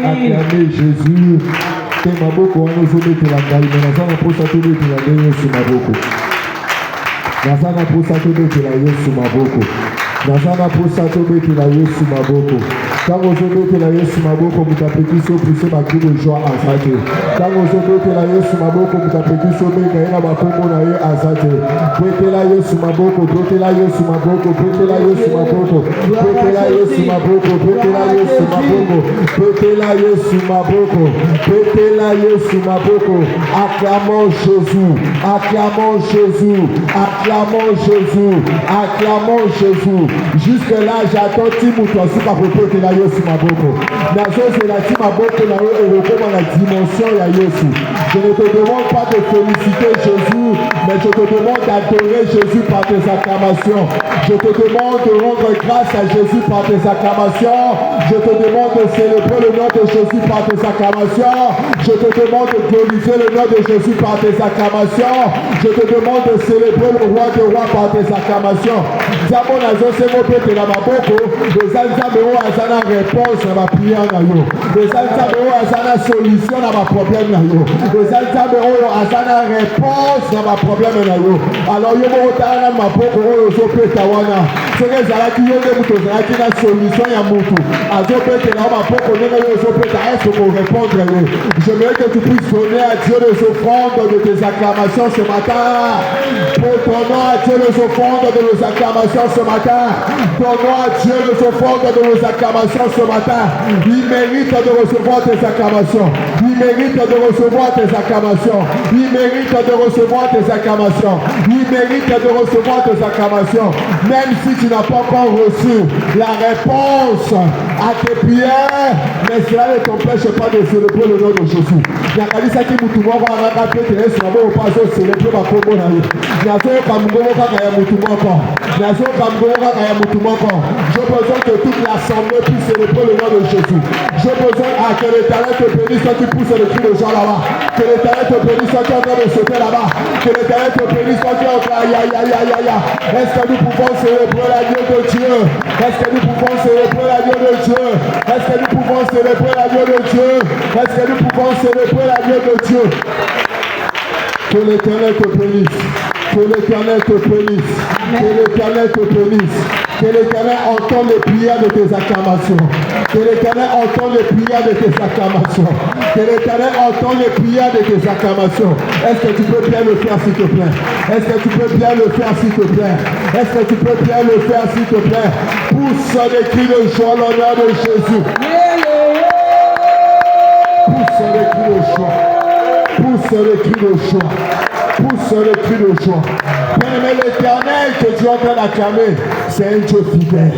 acclamer Jésus. Te maboko wana ozobetela ngai me naza na mposa tobetela nde Yesu maboko. Naza na mposa tobetela Yesu maboko. Naza na mposa tobetela Yesu maboko. Ntango ozobetela Yesu maboko moto apekisi opuse bakri de joie aza te. Ntango ozobetela Yesu maboko moto apekisi obenga ye na bakombo na ye aza te. Betela Yesu maboko, betela Yesu maboko, betela Yesu maboko, betela Yesu maboko, betela Yesu maboko, betela Yesu maboko, betela Yesu maboko. Acclamons Jésus, acclamons Jésus, acclamons Jésus, acclamons Jésus. Jusque là j'attends Timothée suka côté la Yesu maboko. Nazo c'est la maboko na yo erokoma na dimension ya Yesu. Je ne te demande pas de féliciter Jésus, mais je te demande d'adorer Jésus par tes acclamations. Je te demande de rendre grâce à Jésus par tes acclamations. Je te demande de célébrer le nom de Jésus par tes acclamations. Je te demande de glorifier le nom de Jésus par tes acclamations. Je te demande de célébrer le roi des rois par tes acclamations. Zabo nazo se mopete na maboko, les Nzambe o azana réponse na ma prière na yo. Les Nzambe o azana solution na ma problème na yo. Les Nzambe o azana réponse na ma problème na yo. Alors yo mo otana na maboko o zo peta wana. Seke zalaki yo nde muto zalaki na solution ya mutu. Azo pete na maboko ndenge yo zo peta est-ce qu'on répondre yo. J'aimerais que tu puisses donner à Dieu les offrandes de tes acclamations ce matin. Pour ton nom à Dieu les offrandes de nos acclamations ce matin. Donnons à Dieu les offrandes de nos acclamations ce matin. Il mérite de recevoir tes acclamations. Il mérite de recevoir tes acclamations. Il mérite de recevoir tes acclamations. Il mérite de recevoir tes acclamations. Même si tu n'as pas encore reçu la réponse à tes prières, mais cela ne t'empêche pas de célébrer le nom de Jésus. Nakalisa ki mutu moko anaka pete Yesu mabo paso célébrer ba kombo na ye. Nazo kamungo kaka ya mutu moko. Nazo kamungo kaka ya mutu moko. Je besoin que toute l'assemblée puisse célébrer le nom de Jésus. Je besoin que l'Éternel te bénisse quand tu pousses le cri de gens là-bas. Que l'Éternel te bénisse quand tu es en train de sauter là-bas. Que l'Éternel te bénisse quand tu es en train de aïe. Est-ce que nous pouvons célébrer l'agneau de Dieu? Est-ce que nous pouvons célébrer l'agneau de Dieu? Est-ce que nous pouvons célébrer l'agneau de Dieu? Est-ce que nous pouvons célébrer l'agneau de Dieu? Que l'Éternel te bénisse. Que l'Éternel te bénisse. Que l'Éternel te bénisse. Que l'Éternel entende les prières de tes acclamations. Que l'Éternel entende les prières de tes acclamations. Que l'Éternel entende les prières de tes acclamations. Est-ce que tu peux bien le faire s'il te plaît? Est-ce que tu peux bien le faire s'il te plaît? Est-ce que tu peux bien le faire s'il te plaît? Pousse des cris de joie l'honneur de Jésus. Pousse les cris de joie. Pousse les cris de joie. Pousse les cris de joie. Bien-aimé, l'Éternel que tu es en train d'acclamer, c'est un Dieu fidèle.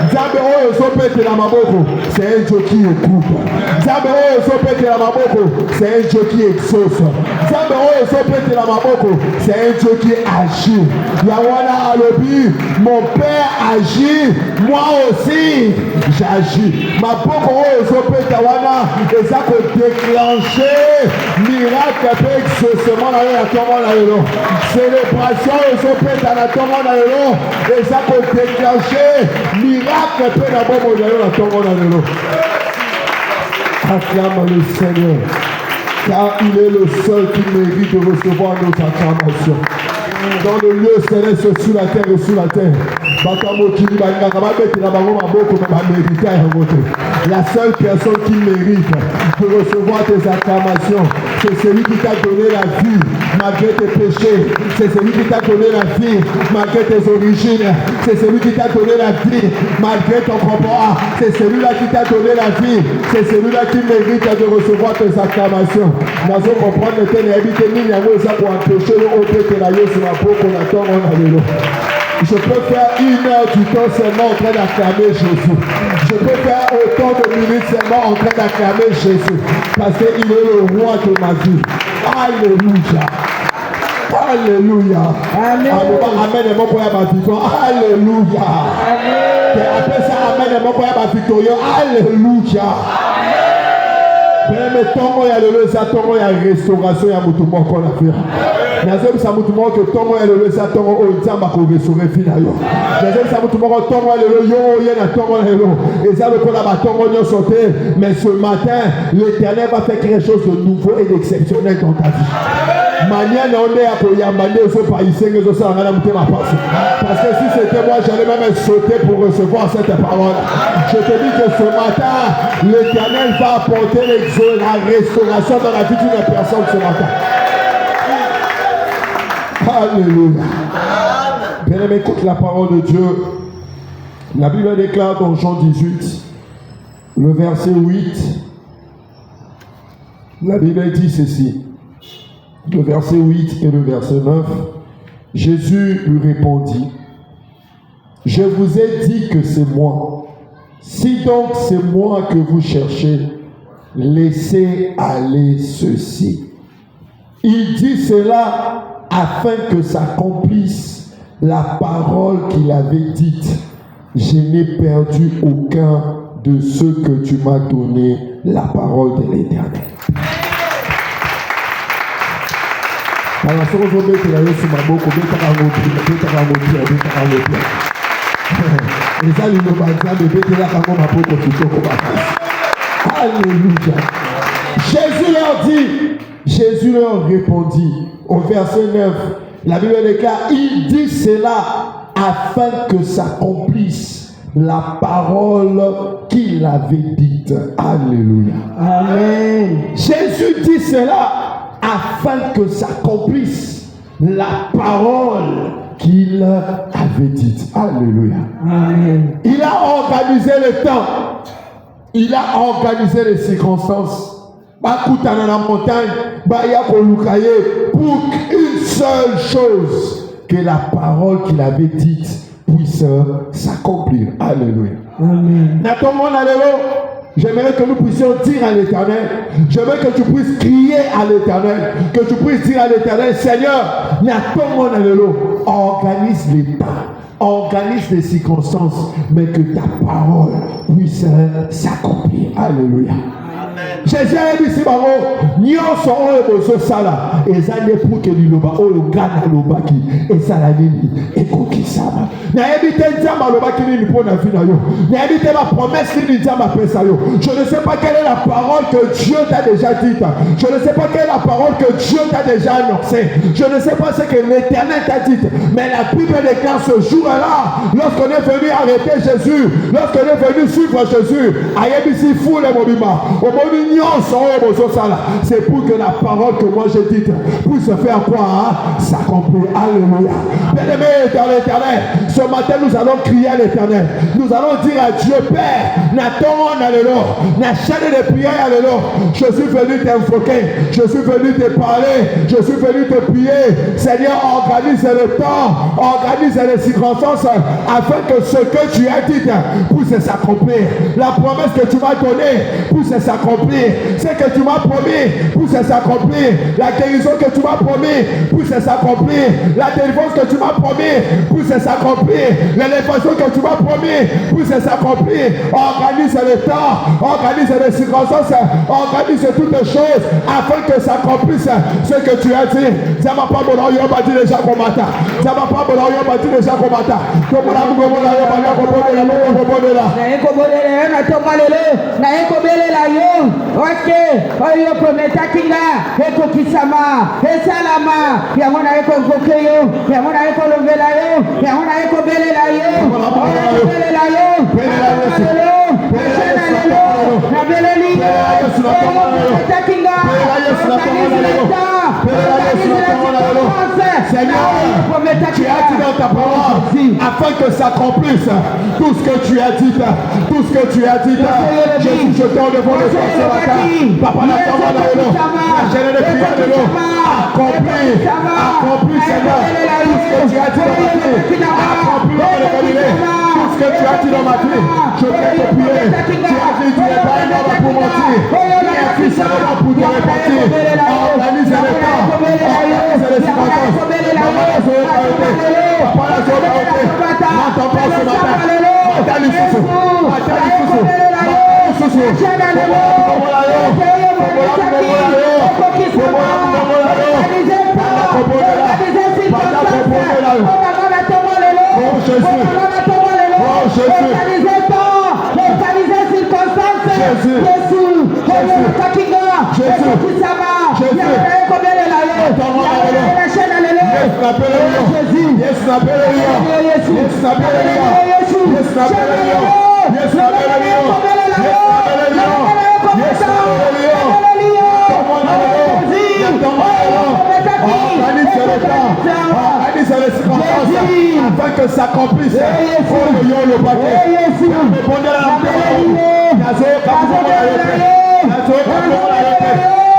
Nzambe oyo ezopete na maboko, c'est un Dieu qui écoute. Nzambe oyo ezopete na maboko, c'est un Dieu qui exauce. Nzambe oyo ezopete na maboko, c'est un Dieu qui agit. Yawana alobi, mon Père agit, moi aussi j'agis. Maboko oyo ezopete wana, eza ko déclencher miracle pe exaucement na yo ya tomo na yo. Célébration ezopete na tomo na yo, eza ko déclencher miracle pe na bomo na yo na tomo na yo. Acclame le Seigneur, car il est le seul qui mérite de recevoir nos acclamations. Dans le lieu céleste, sur la terre et sous la terre. La seule personne qui mérite de recevoir tes acclamations, c'est celui qui t'a donné la vie malgré tes péchés. C'est celui qui t'a donné la vie malgré tes origines. C'est celui qui t'a donné la vie malgré ton comportement. C'est celui-là qui t'a donné la vie. C'est celui-là qui mérite de recevoir tes acclamations. Je peux faire 1 heure du temps seulement en train d'acclamer Jésus. Je peux faire autant de minutes seulement en train d'acclamer Jésus. Parce qu'il est le roi de ma vie. Alléluia. Alléluia. Amen. Amen. Alléluia. Après ça, amen. Alléluia. Mais tongo ya lelo ça tongo ya restauration ya mutu moko na faire. Nazem Samutmo que Tongo et le Satongo au Zamba Kogesore Finayo. Nazem Samutmo Tongo et le Yo Yena Tongo et le et ça le Kolaba Tongo Nyo sauté. Mais ce matin, l'Éternel va faire quelque chose de nouveau et d'exceptionnel dans ta vie. Mania n'en est à Koyamane, ce païsien que je sais en train de ma passe. Parce que si c'était moi, j'allais même sauter pour recevoir cette parole. Je te dis que ce matin, l'Éternel va apporter la restauration dans la vie d'une personne ce matin. Alléluia. Bien-aimé, écoute la parole de Dieu. La Bible déclare dans Jean 18, le verset 8. La Bible dit ceci. Le verset 8 et le verset 9. Jésus lui répondit, je vous ai dit que c'est moi. Si donc c'est moi que vous cherchez, laissez aller ceci. Il dit cela afin que s'accomplisse la parole qu'il avait dite. Je n'ai perdu aucun de ceux que tu m'as donné, la parole de l'Éternel. Alors, si vous voulez que la Yesu maboko, et ça, il nous va alléluia. Jésus leur répondit au verset 9. La Bible déclare, il dit cela afin que s'accomplisse la parole qu'il avait dite. Alléluia. Amen. Jésus dit cela afin que s'accomplisse la parole qu'il avait dite. Alléluia. Amen. Il a organisé le temps. Il a organisé les circonstances. Bakutana na montagne, baya kolukaye pour une seule chose, que la parole qu'il avait dite puisse s'accomplir. Alléluia. Amen. J'aimerais que nous puissions dire à l'Éternel, j'aimerais que tu puisses crier à l'Éternel, que tu puisses dire à l'Éternel, Seigneur, organise les temps, organise les circonstances, mais que ta parole puisse s'accomplir. Alléluia. Jésus a dit si baro nyonso oyo bozo sala ezane pour que liloba oyo gana lobaki esala nini ekokisama na ebite nzamba lobaki nini pour na vie na yo na ebite ba promesse nini nzamba pesa yo. Je ne sais pas quelle est la parole que Dieu t'a déjà dite, je ne sais pas quelle est la parole que Dieu t'a déjà annoncée, je ne sais pas ce que l'Éternel t'a dit, mais la Bible déclare ce jour-là, lorsqu'on est venu arrêter Jésus, lorsqu'on est venu suivre Jésus, ayebisi fou le mobima c'est pour que la parole que moi j'ai dite puisse faire quoi, hein? S'accomplir. Alléluia. Bien-aimés dans l'Éternel, ce matin nous allons crier à l'Éternel. Nous allons dire à Dieu, Père, n'attendons alléluia, n'a chaîne de prière alléluia. Je suis venu t'invoquer, je suis venu te parler, je suis venu te prier. Seigneur, organise le temps, organise les circonstances afin que ce que tu as dit puisse s'accomplir. La promesse que tu m'as donnée puisse s'accomplir. Ce que tu m'as promis puisse s'accomplir. La guérison que tu m'as promis puisse s'accomplir. La délivrance que tu m'as promis puisse s'accomplir. L'élévation que tu m'as promis puisse s'accomplir. Organise le temps, organise les circonstances, organise toutes les choses afin que s'accomplisse ce que tu as dit. Ça m'a pas bon, on va dire déjà comme matin. Ça m'a pas bon, on va dire déjà comme matin. Comme on a dit, on va ok, oyo prometa kinga, eko kisama, esalama, yamona eko kokeyo, yamona eko lovela yo, yamona eko belela yo, belela yo, belela yo, na beleli yo, prometa kinga, Seigneur, tu as dit dans ta parole, afin que s'accomplisse tout ce que tu as dit, tout ce que tu as dit, Jésus, je t'en devant le ce matin. Papa, la parole de l'eau, la chaîne de prière de l'eau, accomplis, Seigneur, tout ce que tu as dit dans ma vie, accomplis tout ce que tu as dit dans ma vie. Je vais te prier, tu as dit, tu n'es pas un homme pour mentir, tu es un fils seulement pour te repentir. Organise le temps, organise les circonstances. Papa, la joie est arrêtée, papa, la joie est arrêtée. N'entends pas ce matin, Matali Soussou, Matali Soussou, Matali Soussou, Matali Soussou, organisez temps, organisez circonstances. Jésus, Kakinga, Kisama, Yamanaye Kobele Laye, Yamanaye Shena Lelo, Jésus, Jésus, afin que s'accomplisse le paquet.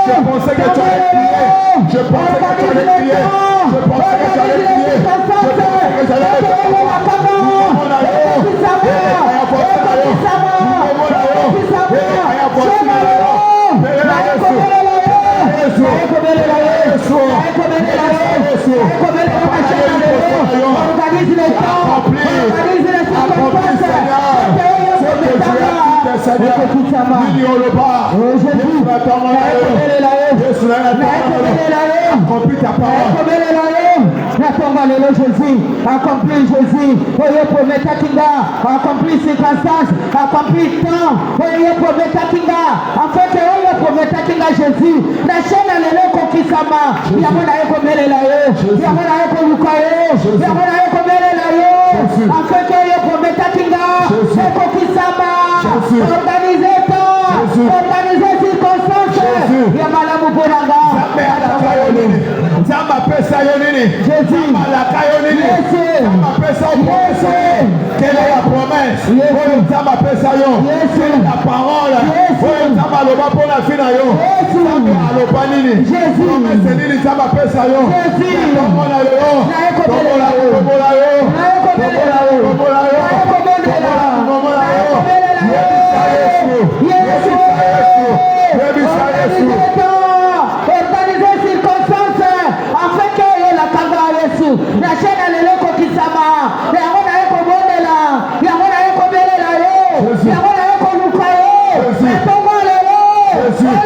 Je pensais que tu allais prier. Je pensais que tu allais prier. Je pensais que tu allais prier. Je pensais que tu allais organise les temps, organise les circonstances. Accomplis ta parole. Jésus, accomplis Jésus. Accomplis circonstances, accomplis temps. Afin que Jésus, la chaîne à l'élo kokisama. Yamona ekomele la yo. Yamona ekolukayo. Yamona ekomele la yo. Afin que organisez temps, organisez circonstances. Yamalamu Bonanga. Zamba pesa yonini. Jésus. Malaka yonini. Zamba pesa promesse. Quelle est la promesse? Zamba pesa yo. Quelle est la parole? Zamba loba pour la fin yo. Zamba loba nini. Jésus. Promesse nini zamba pesa yo. Jésus. Tomola yo. Tomola yo. Tomola yo. Tomola yo. Tomola yo. Organisez circonstances afin que la kanga Yesu la chaîne à l'élo kisama ya ona eko modela ya ona eko belela yo ya ona eko lukayo ya tomo lelo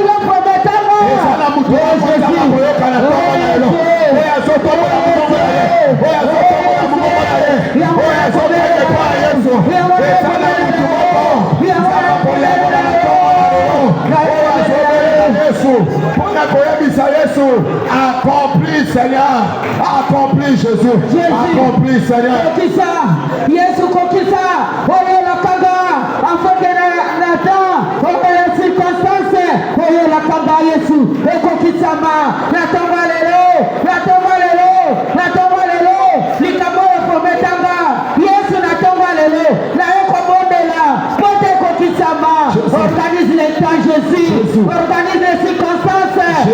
yo prometamo esala mutu oza koyoka na tomo lelo oya sotomo na mutu oya sotomo na mutu oya sotomo kwa Yesu esala mutu ya ona koyoka na tomo Yesu, accomplis Seigneur, accomplis Jésus, accomplis Seigneur. Yesu kokisa, oyo la kanga, afin que Nathan, oyo la circonstance, oyo la kanga Yesu, ekokisa ma, Nathan valelo, likamoyo prometanga, Yesu Nathan valelo, na eko mondela, pote kokisa ma, organise les temps Jésus, organise les circonstances, oh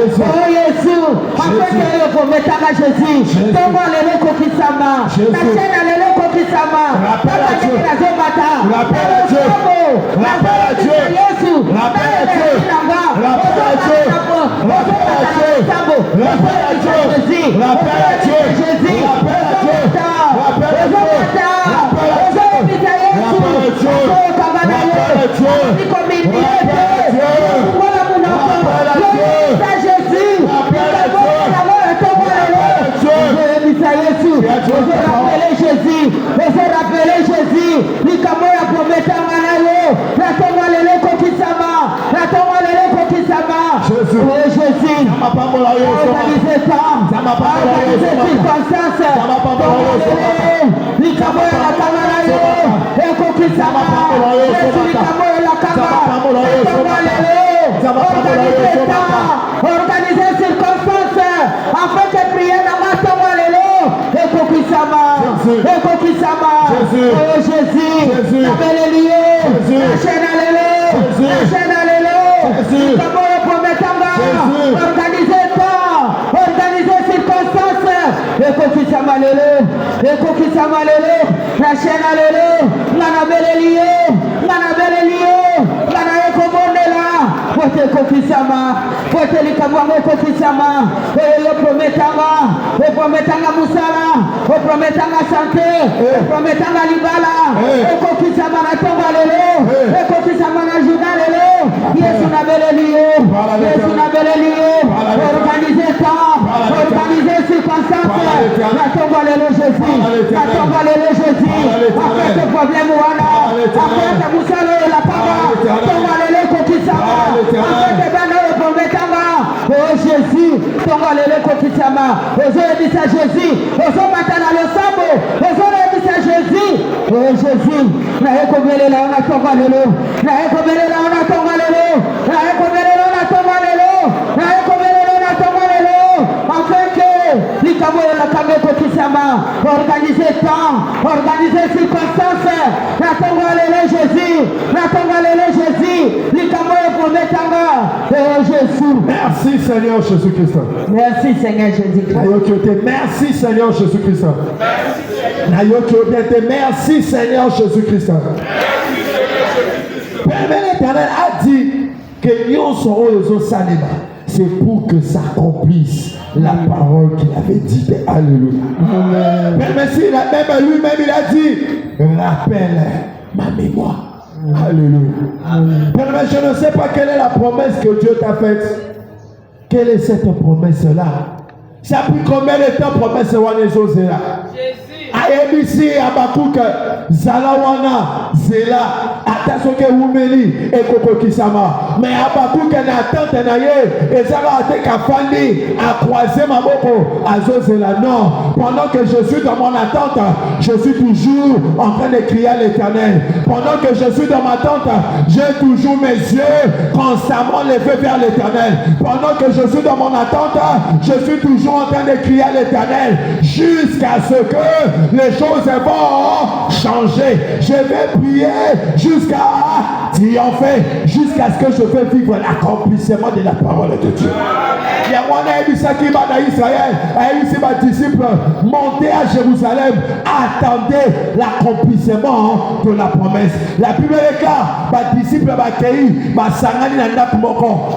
Jésus, afin que le prometanga Jésus, tomba lelo kokisama, na chaîne lelo kokisama, rappelle à Dieu, rappelle à Dieu, rappelle à Dieu, Jésus, rappelle à Dieu, rappelle à Dieu, rappelle à Dieu, rappelle à Dieu, rappelle à Dieu, Jésus, rappelle à Dieu, rappelle à Dieu, rappelle à Dieu, Jésus, likamoya prometanga nayo, natonga lelo kokisama, Jésus, organisez temps, organisez circonstances, likamoya nakanga nayo, ekokisama, Jésus likamoya nakanga, natonga lelo, organisez temps, organisez circonstances, afin que prier nanga tonga lelo, ekokisama, oh Jésus, abelelio, la chaîne à l'élo, likamoya prometanga, organisez temps, organisez circonstances, ekokisama lelo, la chaîne à l'élo, ngana belelio, ngana ekobondela, pote kokisama, pote likamwango kokisama, yo prometanga musala, prometanga santé, prometanga libala, ekokisama na tonga lelo, ekokisama na journal lelo, Yesu na belelio, organisez temps, organisez circonstances, natonga lelo Jésus, natonga lelo Jésus, akete problème wana, akete musalo la panga, tonga lelo kokisama, akete bana le prometanga, oh Jésus, tonga lelo kokisama, ozoyebisa Jésus, ozomata na losambo, ozoyebisa Jésus, oh Jésus, naye kobelela ona tonga lelo, naye kobelela ona tonga lelo, naye kobelela ona tonga lelo, naye kobelela ona tonga lelo, afin que likambo la kange kokisama, organiser temps, organiser circonstances, natonga lelo Jésus, natonga lelo Jésus, likambo prometanga, oh Jésus. Merci Seigneur Jésus-Christ. Merci Seigneur Jésus-Christ. Merci Seigneur Jésus-Christ. Merci Seigneur Jésus-Christ. Père l'Éternel a dit que nous serons aux Salima. C'est pour que s'accomplisse la parole qu'il avait dite. Alléluia. Père, merci, même lui-même il a dit, rappelle ma mémoire. Alléluia. Père, mais je ne sais pas quelle est la promesse que Dieu t'a faite. Quelle est cette promesse-là? Ça a pris combien de temps promesse là? Ayebisi Abakouk Zalawana Zela Atasoke Wumeli Ekoko Kisama. Mais Abakouk n'a attente naye et ça va être Kafandi à croiser ma boko à Zozela. Non, pendant que je suis dans mon attente, je suis toujours en train de crier à l'Éternel. Pendant que je suis dans ma tente, j'ai toujours mes yeux constamment levés vers l'Éternel. Pendant que je suis dans mon attente, je suis toujours en train de crier à l'Éternel jusqu'à ce que les choses vont changer. Je vais prier jusqu'à triompher, jusqu'à ce que je vais vivre l'accomplissement de la parole de Dieu. Il y a un qui va dans Israël, et ses disciples monter à Jérusalem, attendez l'accomplissement de la promesse. La Bible est claire, les disciples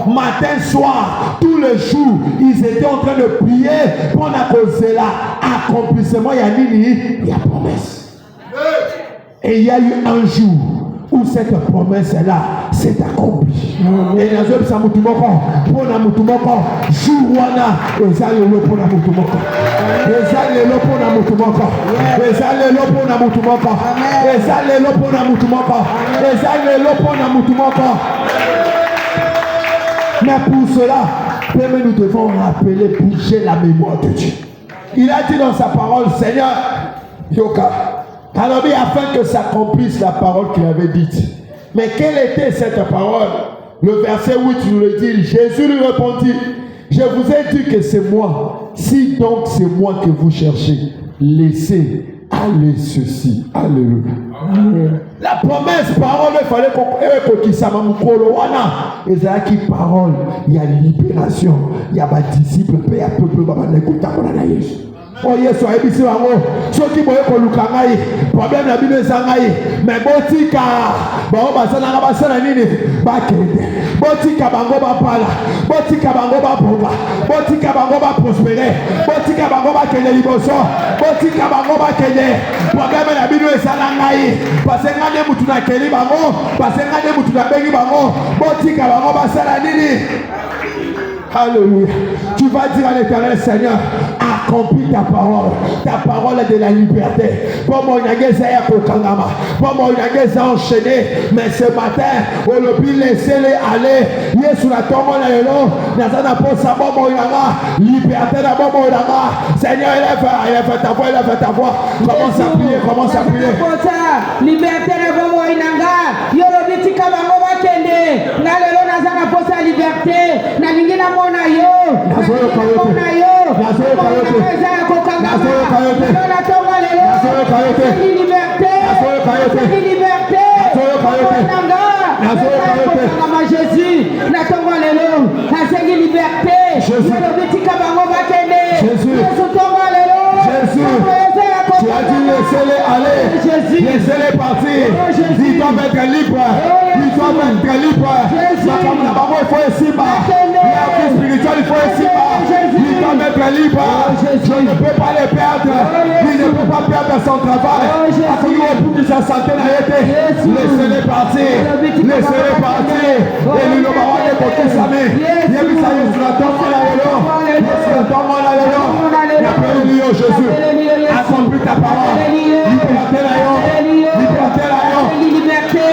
matin, soir, tous les jours, ils étaient en train de prier pour causer l'accomplissement. Il y a la promesse. Et il y a eu un jour où cette promesse-là s'est accomplie. Et dans le Samutumoko, pour la Mutumoko, Jouana, et Zalelo pour la Mutumoko. Et Zalelo pour la Mutumoko. Et Zalelo pour la Mutumoko. Et Zalelo pour la Mutumoko. Et Zalelo pour la Mutumoko. Mais pour cela, nous devons rappeler, bouger la mémoire de Dieu. Il a dit dans sa parole, Seigneur, Yoka, alors afin que s'accomplisse la parole qu'il avait dite. Mais quelle était cette parole? Le verset 8 nous le dit. Jésus lui répondit, je vous ai dit que c'est moi. Si donc c'est moi que vous cherchez, laissez aller ceci. Alléluia. La promesse, parole, il fallait qu'on s'est et c'est qui parole, il y a libération, il y a des disciples, il y a peuple, oh yes, so ebisi wango soki boye ko lukangai problème na bino ezangai mais botika ba basana na basana nini bakende botika bango bapala botika bango babonga botika bango ba prospérer botika bango bakende liboso botika bango bakende problème na bino ezangai basenga ne mutu na keli bango basenga ne mutu na bengi bango botika bango basana nini. Alléluia. Tu vas dire à l'Éternel, Seigneur, accomplis ta parole est de la liberté. Pour mon yageza ya kokangama, pour mon yageza enchaîné, mais ce matin, on le peut laisser les aller. Yesu la tombe na lelo, nazana pour sa bomo yanga, liberté na bomo yanga. Seigneur, élève ta voix, élève ta voix. Commence à prier, commence à prier. Liberté na bomo yanga, yoro bitika bango bakende, na lelo nazana pour sa liberté, na lingina mona yo, na mona yo, na Jésus, na tonga lelo, na sengi liberté, na bitika bango bakende, Jésus tonga lelo, Jésus, tu as dit laissez-les aller, laissez-les partir, ils doivent être libres, ils doivent être libres, la femme là-bas, il faut essayer, la vie spirituelle, il faut essayer, ils doivent être libres, je ne peux pas les perdre, il ne peut pas perdre son travail, parce qu'il est pour sa santé na yete. Laissez-les partir. Laissez-les partir. Et lui le baron de kokisame. Yebisa Yesu na tongo na lelo. Yesu na tongo na lelo. Appelle-lui au Jésus. Accomplis ta parole. Liberté na yo. Liberté na yo. Liberté.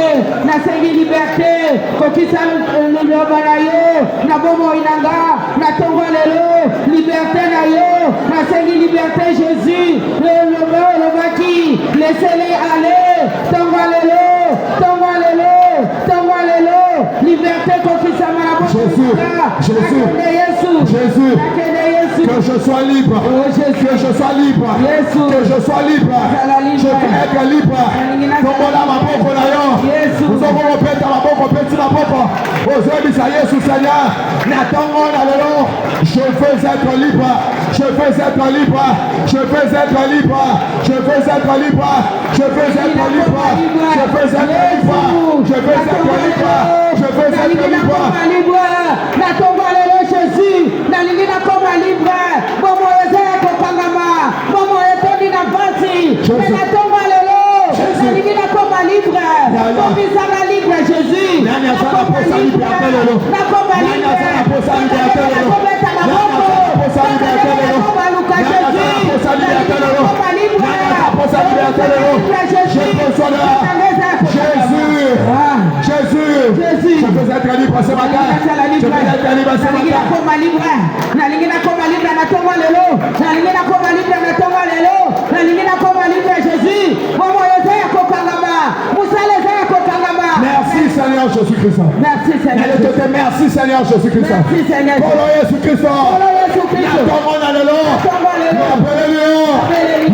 Na sengi liberté. Kokisame loba na yo. Na bomo inanga. Na tongo lelo. Liberté na yo. Na sengi liberté Jésus. Le baki. Laissez-les aller. Tongo lelo. Tongo lelo. Tongo lelo. Liberté kokisame na bomo. Jésus. Que je sois libre. Que je sois libre. Que je sois libre. Je veux être libre. Tombola maboko na yo. Nous avons repété maboko petit na boko. Aujourd'hui ça Yesu Seigneur. Natongo na lelo. Je veux être libre. Je veux être libre. Je veux être libre. Je veux être libre. Je veux être libre. Je veux être libre. Je veux être libre. Je veux être libre. Natongo lelo Jésus. Nalingi na koma libre. Bomo ezaya kokangama. Bomo etoni na basi. Natongo lelo. Nalingi na koma libre. Komisa na libre Jésus. Nakoma libre. Nakoma libre. Nakometa na boko. Nakoma luka Jésus. Nakoma libre. Jésus. Je veux être libre ce matin. Je veux être libre ce matin. Nalingi na koma libre na tongo lelo. Nalingi na koma libre na tongo lelo. Nalingi na koma libre Jésus. Bomo ezaya kokangama. Musale ezaya kokangama. Merci Seigneur Jésus-Christ. Merci Seigneur. Merci Seigneur Jésus-Christ. Merci Seigneur. Polo Jésus-Christ. Polo Jésus-Christ. Tongo na lelo. Appelez-le.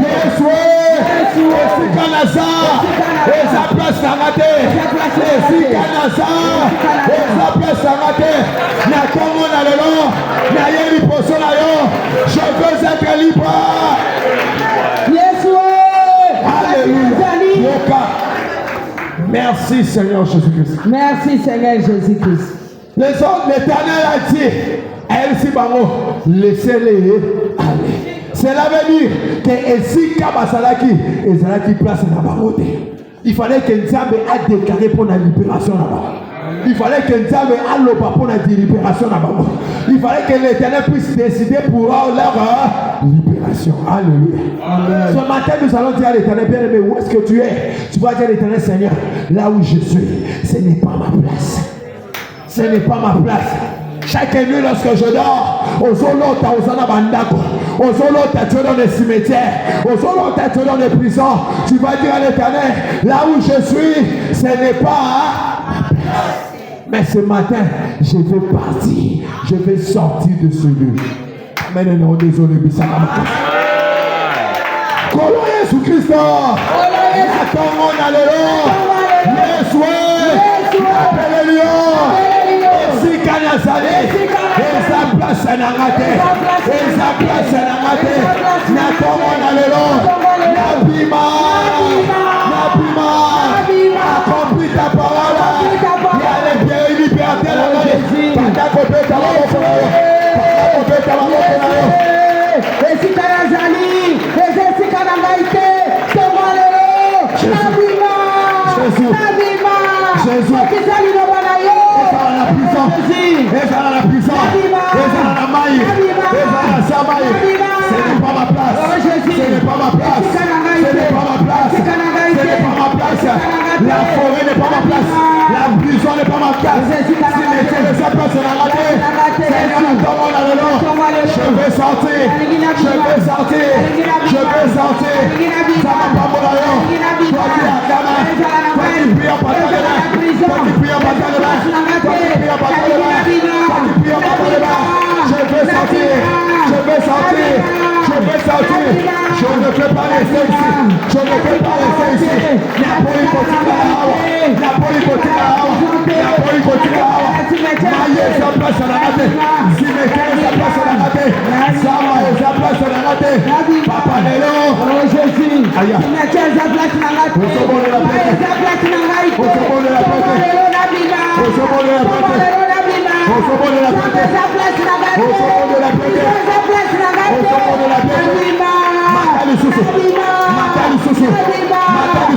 Yesu. Esikanaza. Eza place angate. Esikanaza. Eza place angate. Na tongo na lelo. Na yeli poso na yo. Je veux être libre. Yesu. Alléluia. Merci Seigneur Jésus-Christ. Merci Seigneur Jésus-Christ. Les autres, l'Éternel a dit, elle si bango, laissez-les aller. Cela veut dire que Esika Basalaki, Ezalaki place na bangote. Il fallait que Nzambe a déclaré pour la libération là-bas. Il fallait que Nzambe a l'opa pour la libération là-bas. Il fallait que l'Éternel puisse décider pour leur libération. Alléluia. Ce matin, nous allons dire à l'Éternel, bien aimé, où est-ce que tu es? Tu vas dire à l'Éternel, Seigneur, là où je suis, ce n'est pas ma place. Ce n'est pas ma place. Chaque nuit lorsque je dors, aux olota, aux anabandako, aux olota, tu es dans les cimetières, aux olota, tu es dans les prisons. Tu vas dire à l'Éternel, là où je suis, ce n'est pas ma place. Mais ce matin, je vais partir, je vais sortir de ce lieu. Amen. Non, désolé, Bissamama. Kolo Yesu Christ. Attends, on a le Yesu. Appelez-le. Nazaré, eza place na ngate, eza place na ngate, na tongo na lelo, na bima, accomplis ta parole, ya le bien liberté na ngate, pata kopeta maboko na yo, pata kopeta maboko na yo. Esika nazali, esika na ngaite, tongo lelo, na bima, Jésus, okizali no bana yo. Eza dans la prison, eza dans la maille, eza dans la samaille. Ce n'est pas ma place, ce n'est pas ma place, ce n'est pas ma place, ce n'est pas ma place. La forêt n'est pas ma place, la prison n'est pas ma place. Si les sa place est la raté, Seigneur, dans la lelo, je vais sortir, je vais sortir, je vais sortir. Ça va pas mon aïe, toi qui as gamin, toi qui prie en partant de là, toi qui prie en partant de là, toi qui prie en partant de là. Je veux sortir, je veux sortir, je veux sortir. Je ne peux pas rester ici, je ne peux pas rester ici. La politique la politique Maïe sa place à la raté, Simeke sa place à la raté, Sama sa place à la raté, Papa Nélo, Jésus, Simeke sa place à la raté, Maïe sa place à la raté, Kosovo de la Pate, Kosovo de la Pate, Kosovo de la Pate, Kosovo de la Pate, Kosovo de la Pate, Matali Susu, Matali Susu, Matali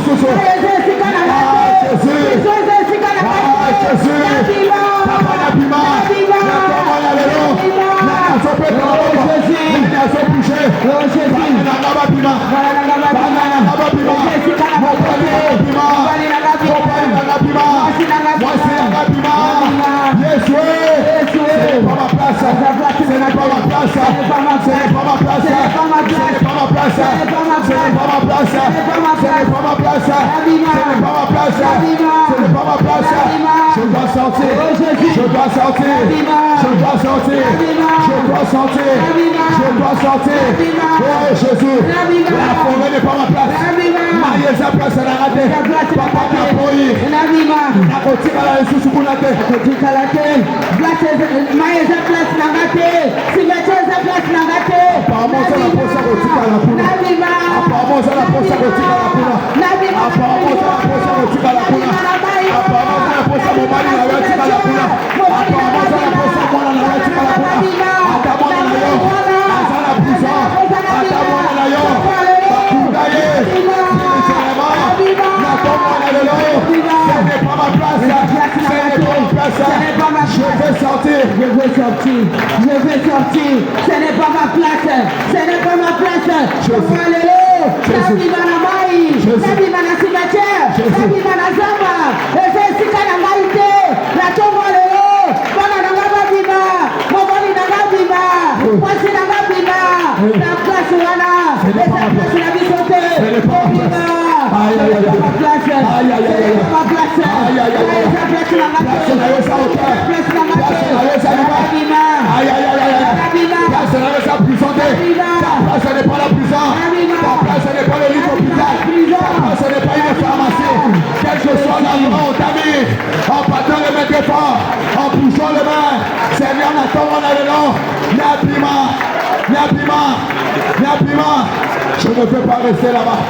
Je ne peux pas rester là-bas.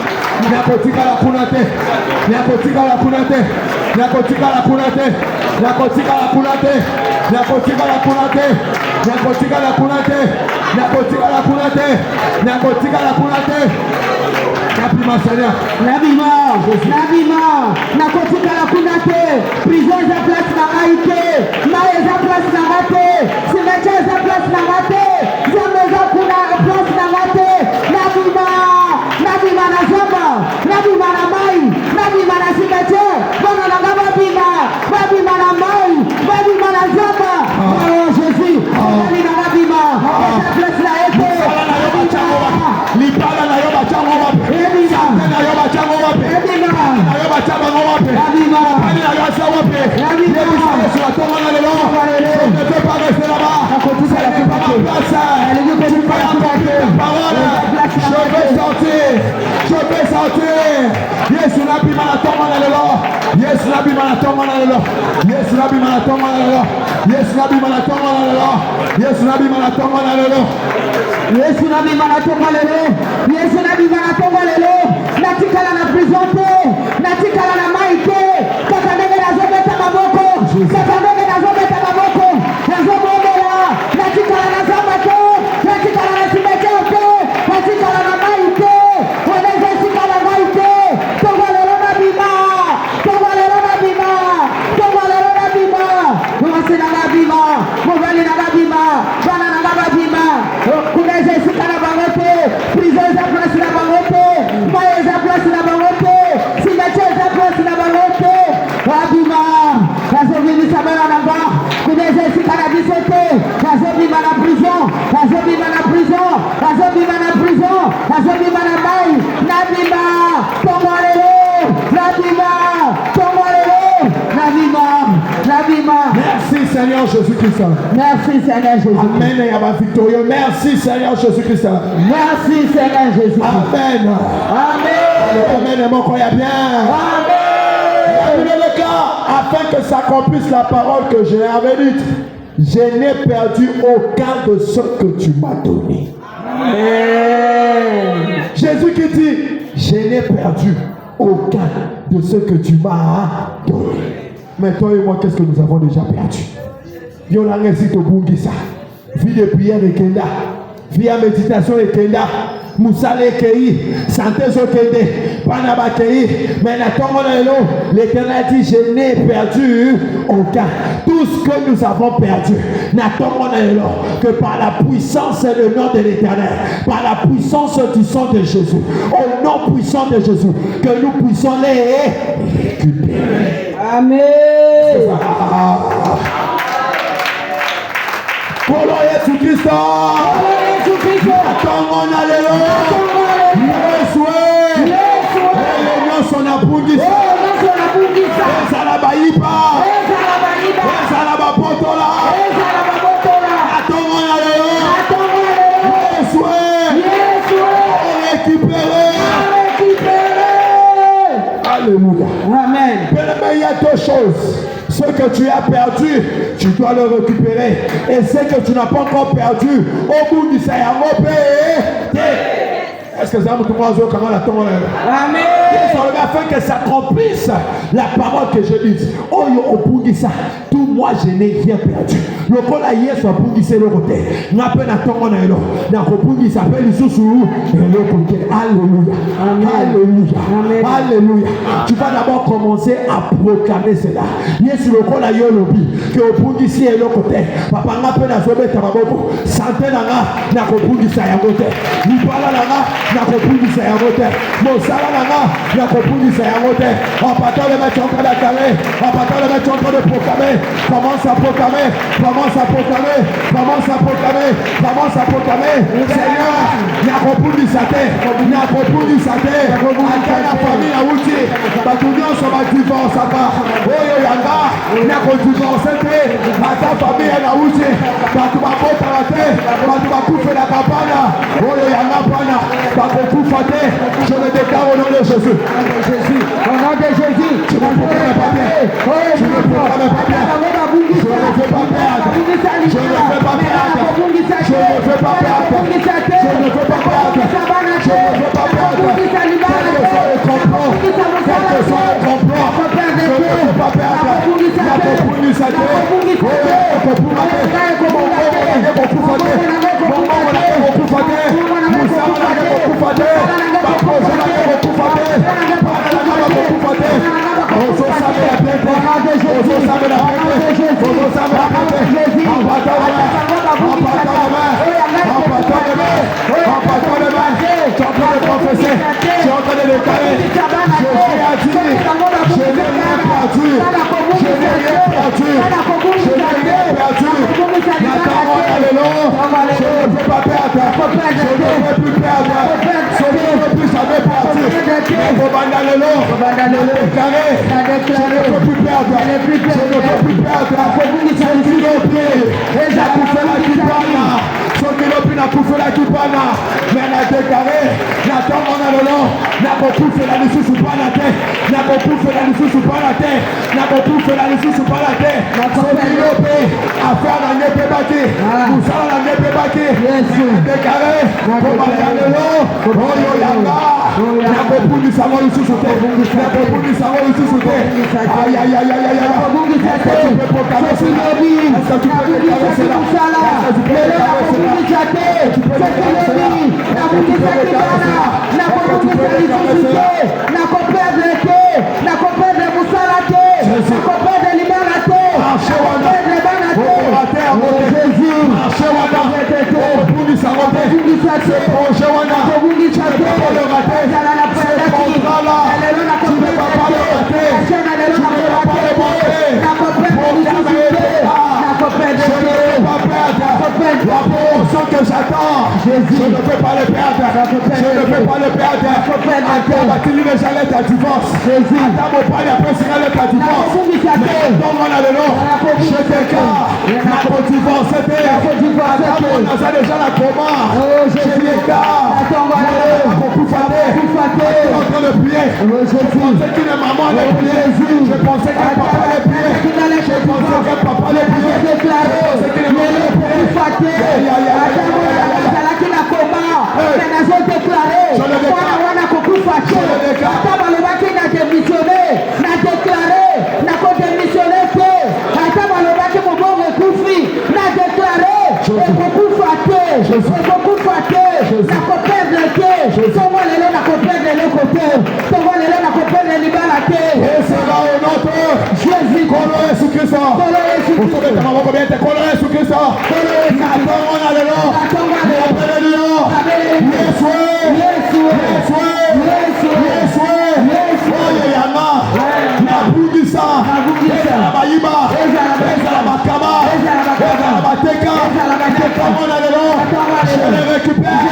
Nakotika la kunate. Nakotika la kunate. Nakotika la kunate. Nakotika la kunate. Nakotika la kunate. Nakotika la kunate. Nakotika la kunate. Nakotika la kunate. Napima Seigneur. Nabima. Nakotika la kunate. Prison za place na maite. Maye za place na mate. Simeche za place na mate. Zambe za kuna place na mate. Nabima na zamba. Nabima na mai. Nabima na simeche. Bwana na ngaba bima. Nabima na mai. Nabima na zamba. Oh Jésus. Nabima na bima. Esa place na ete. Lipala na yoba chango wapi? Sante na yoba chango wapi? Na yoba chango wapi? Pani na yoba chango wapi? Yebi sale sur la tombe na lelo. Je ne peux pas rester là-bas. Ce n'est pas ma place. Tu vas apporter ta parole. Je veux sortir. Je veux sortir. Yesu nabi mana tombe na lelo. Yesu nabi mana tombe na lelo. Yesu nabi mana tombe na lelo. Yesu nabi mana tombe na lelo. Yesu nabi mana tombe na lelo. Yesu nabi mana tombe na lelo. Yesu nabi mana tombe na lelo. Natikala na prison te. Natikala na maite. Kaka ndenge nazobeta maboko. Kaka ndenge nazobeta maboko. Nazobomela. Natikala na zamba te. Natikala na simete te. Natikala na maite. Oneze sikala maite. Tongo lelo na bima. Tongo lelo na bima. Tongo lelo na bima. Mwasi na bima. Mwali na bima. Bana na bima. Kuneze sikala bangote. Prison za place na bangote. Maye za place na bangote. Simete za place na bangote. Wabima. Nazobimi sabana namba. Kuneze sikala bisote. Nazobima na prison. Nazobima na prison. Nazobima na prison. Nazobima na mai. Nabima. Tongo lelo. Nabima. Tongo lelo. Nabima. Merci Seigneur Jésus-Christ. Merci Seigneur Jésus. Amen et Abba victorieux. Merci Seigneur Jésus-Christ. Merci Seigneur Jésus. Amen. Amen. Amen et mon croyant bien. Amen. Le cas, afin que s'accomplisse la parole que je l'avais dite, je n'ai perdu aucun de ce que tu m'as donné. Amen. Jésus qui dit, je n'ai perdu aucun de ce que tu m'as donné. Mais toi et moi, qu'est-ce que nous avons déjà perdu? Vie de prière et kenda, vie à méditation et kenda, Moussale Kei, Santé Zokende, Panaba Kei, mais l'Éternel dit, je n'ai perdu aucun. Tout ce que nous avons perdu, que par la puissance et le nom de l'Éternel, par la puissance du sang de Jésus, au nom puissant de Jésus, que nous puissions les récupérer. Amen. Kolo Yesu Kristo. Tongo na lelo. Yesu. Elonyo sona bungisa. Ezala bayipa. Ezala bapotola. Tongo na lelo. Yesu. Récupérer. Alléluia. Amen. Mais il y a deux choses. Ce que tu as perdu, tu dois le récupérer. Et ce que tu n'as pas encore perdu, au bout du Sayango, est-ce que ça me demande comment la tombe? Amen. Afin que s'accomplisse la parole que je dis. Oh, au bout de ça, tout moi je n'ai rien perdu. Le col à hier soit pour glisser le côté. N'a pas d'attention dans l'eau. N'a pas pour glisser appelle les sous-sous. Et le côté. Alléluia. Alléluia. Alléluia. Tu vas d'abord commencer à proclamer cela. Yes, le col à hier lobby. Que au bout d'ici et le côté. Papa n'a pas d'assommé tababo. Santé n'a pas pour glisser à côté. Ni pas là n'a pas pour glisser à côté. Mon salaire n'a pas pour glisser à côté. En partant le mettre en train d'attaquer. En partant le mettre en train de proclamer. Commence à proclamer. Commence à proclamer. Commence à proclamer. Commence à proclamer. Seigneur, n'a pas pour glisser à terre. N'a pas pour glisser à terre. À la famille à Outi. Batoudion sur ma divorce à part. Oh Yanga, n'a pas divorce à terre. À ta famille à Outi. Batou ma peau par la terre. Batou ma coupe la campagne. Oh Yanga pana. Batou coupe à terre. Je le déclare au nom de Jésus. Au nom de Jésus. Je ne peux pas bien. Je ne peux pas bien. Je ne fais pas perdre. Je ne fais pas perdre. Je ne fais pas perdre. Je ne fais pas perdre. Je ne fais pas perdre. Quel que soit le complot, quel que soit le complot, je ne fais pas perdre. La population sa terre. Beaucoup fatigué. Kristo. Usome kama wako bien te kolo Yesu Kristo. Natongo na lelo. Haleluya. Yesu. Oyo yanga. Nabugisa. Ezala bayiba. Ezala bakaba. Ezala bateka. Natongo na lelo. Je les récupère.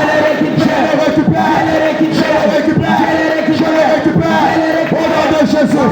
Au nom de Jésus.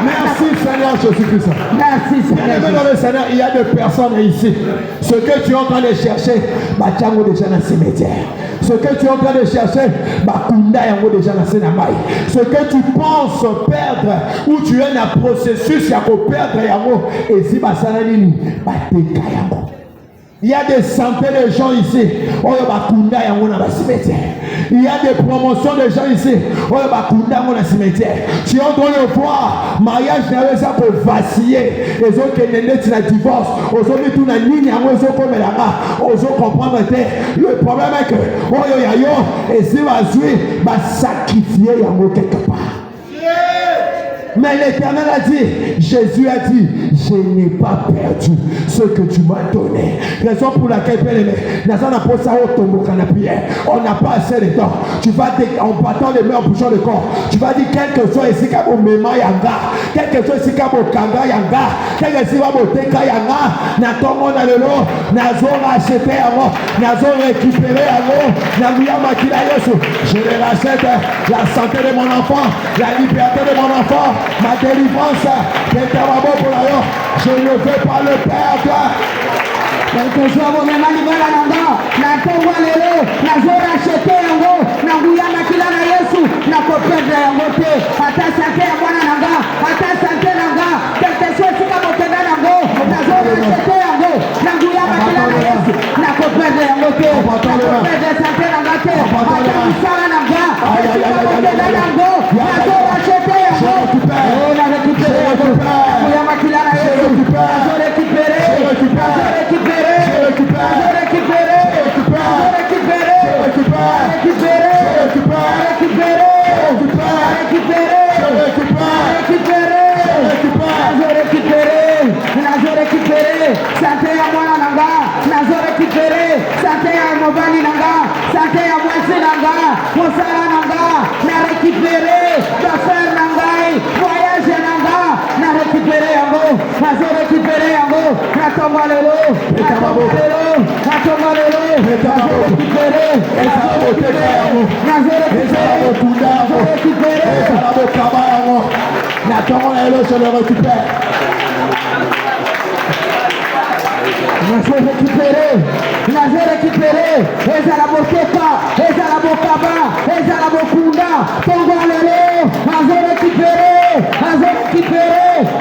Merci Seigneur Jésus-Christ. Merci Seigneur. Il y a des personnes ici. Ce que tu es en train de chercher, Bachango déjà dans le cimetière. Ce que tu es en train de chercher, Bakunda yango déjà dans le Sénamaï. Ce que tu penses perdre, ou tu es dans le processus, yako perdre yango, et si Basananini, Bateka yango. Il y a des centaines de gens ici. Il y a des promotions de gens ici. Tu es en train de voir mariage n'avait ça pour vaciller. Les autres qui sont dans divorce. Aujourd'hui, tout le monde comprendre. Le problème est que et si va sacrifier quelque part. Mais l'Éternel a dit, Jésus a dit, je n'ai pas perdu ce que tu m'as donné. Raison pour laquelle, on n'a pas assez de temps. Tu vas dire, en battant les mains en bouchant le corps, tu vas dire, quel que soit ici, comme au Mema Yanga, quel que soit ici, comme au Kanga Yanga, quel que soit au Teka Yanga, Natongo Nalelo, Nazo racheté avant, Nazo récupéré avant, Namuya Makila Yesu. Je les rachète la santé de mon enfant, la liberté de mon enfant. Ma délivrance, je ne veux pas le perdre. Quelque chose au même animal à l'endroit, la tombe à l'élo, la zone achetée en haut, la bouillard makila na Yesu, la copette de la montée, à ta santé à moi nanga, à ta santé nanga, quelque chose qui va monter dans la go, la zone achetée en haut, la bouillard makila na Yesu, la copette de la montée, la copette de santé nanga, à ta moussala nanga, qui va monter dans la go, la zone achetée en haut, on a récupéré, la bouillard makila na Yesu, la zone récupérée, la zone récupérée. Santé à moi nanga, nazo récupéré, santé à mobali nanga, santé à moisi nanga, mosala nanga, na récupéré, d'affaires nanga, voyage nanga, na récupéré yango, nazo récupéré yango, na tomba lelo, na tomba lelo, na tomba lelo, nazo récupéré, nazo récupéré, na tomba lelo, je le récupère. Nazo récupéré, ezala bokeka, ezala bokaba, ezala bokunda, tongo lelo, nazo récupéré,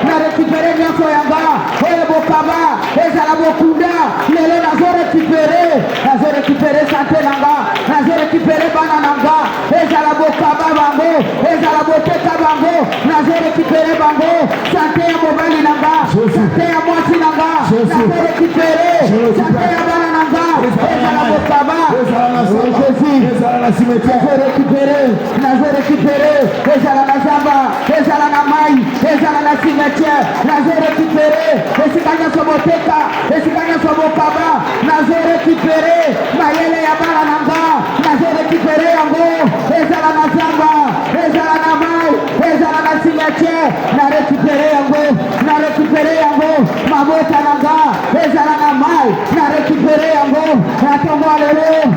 na récupéré nyonso yanga, oyo bokaba, ezala bokunda, lelo nazo récupéré santé nanga, nazo récupéré bana nanga, ezala bokaba bango, ezala bokeka bango, nazo récupéré bango, santé ya mobali nanga, santé ya mwasi nanga, nazo récupéré.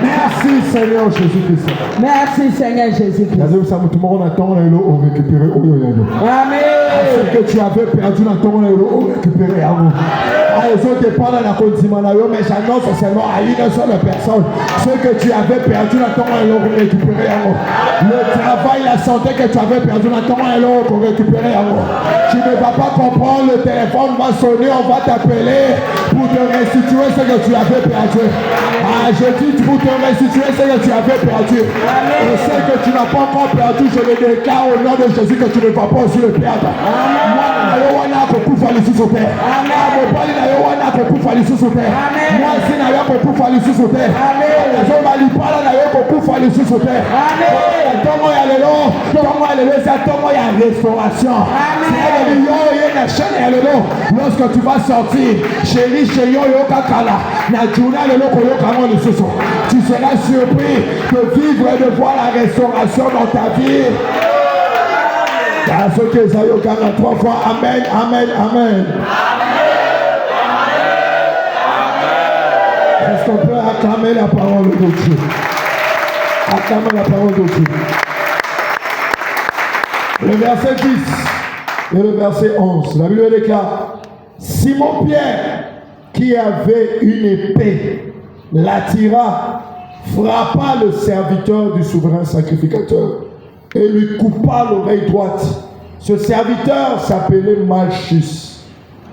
Merci Seigneur Jésus-Christ. Merci Seigneur Jésus-Christ. Amen. Ce que tu avais perdu dans ton monde, récupérer à vous. Les autres dépendent de la condimanayo, mais j'annonce seulement à une seule personne. Ce que tu avais perdu dans ton monde, récupérer à vous. Le travail, la santé que tu avais perdu dans ton monde, récupérer à vous. Tu ne vas pas comprendre, le téléphone va sonner, on va t'appeler pour te restituer ce que tu avais perdu. Je dis pour te restituer ce que tu avais perdu. Et ce que tu n'as pas encore perdu, je le déclare au nom de Jésus que tu ne vas pas aussi le perdre. Moi, lorsque tu vas sortir, chérie, tu seras surpris de vivre et de voir la restauration dans ta vie. Car ce que Esaïe a 3 fois, Amen, Amen, Amen. Est-ce qu'on peut acclamer la parole de Dieu? Acclamer la parole de Dieu. Le verset 10 et le verset 11, la Bible déclare: Simon-Pierre, qui avait une épée, la tira, frappa le serviteur du souverain sacrificateur et lui coupa l'oreille droite. Ce serviteur s'appelait Malchus.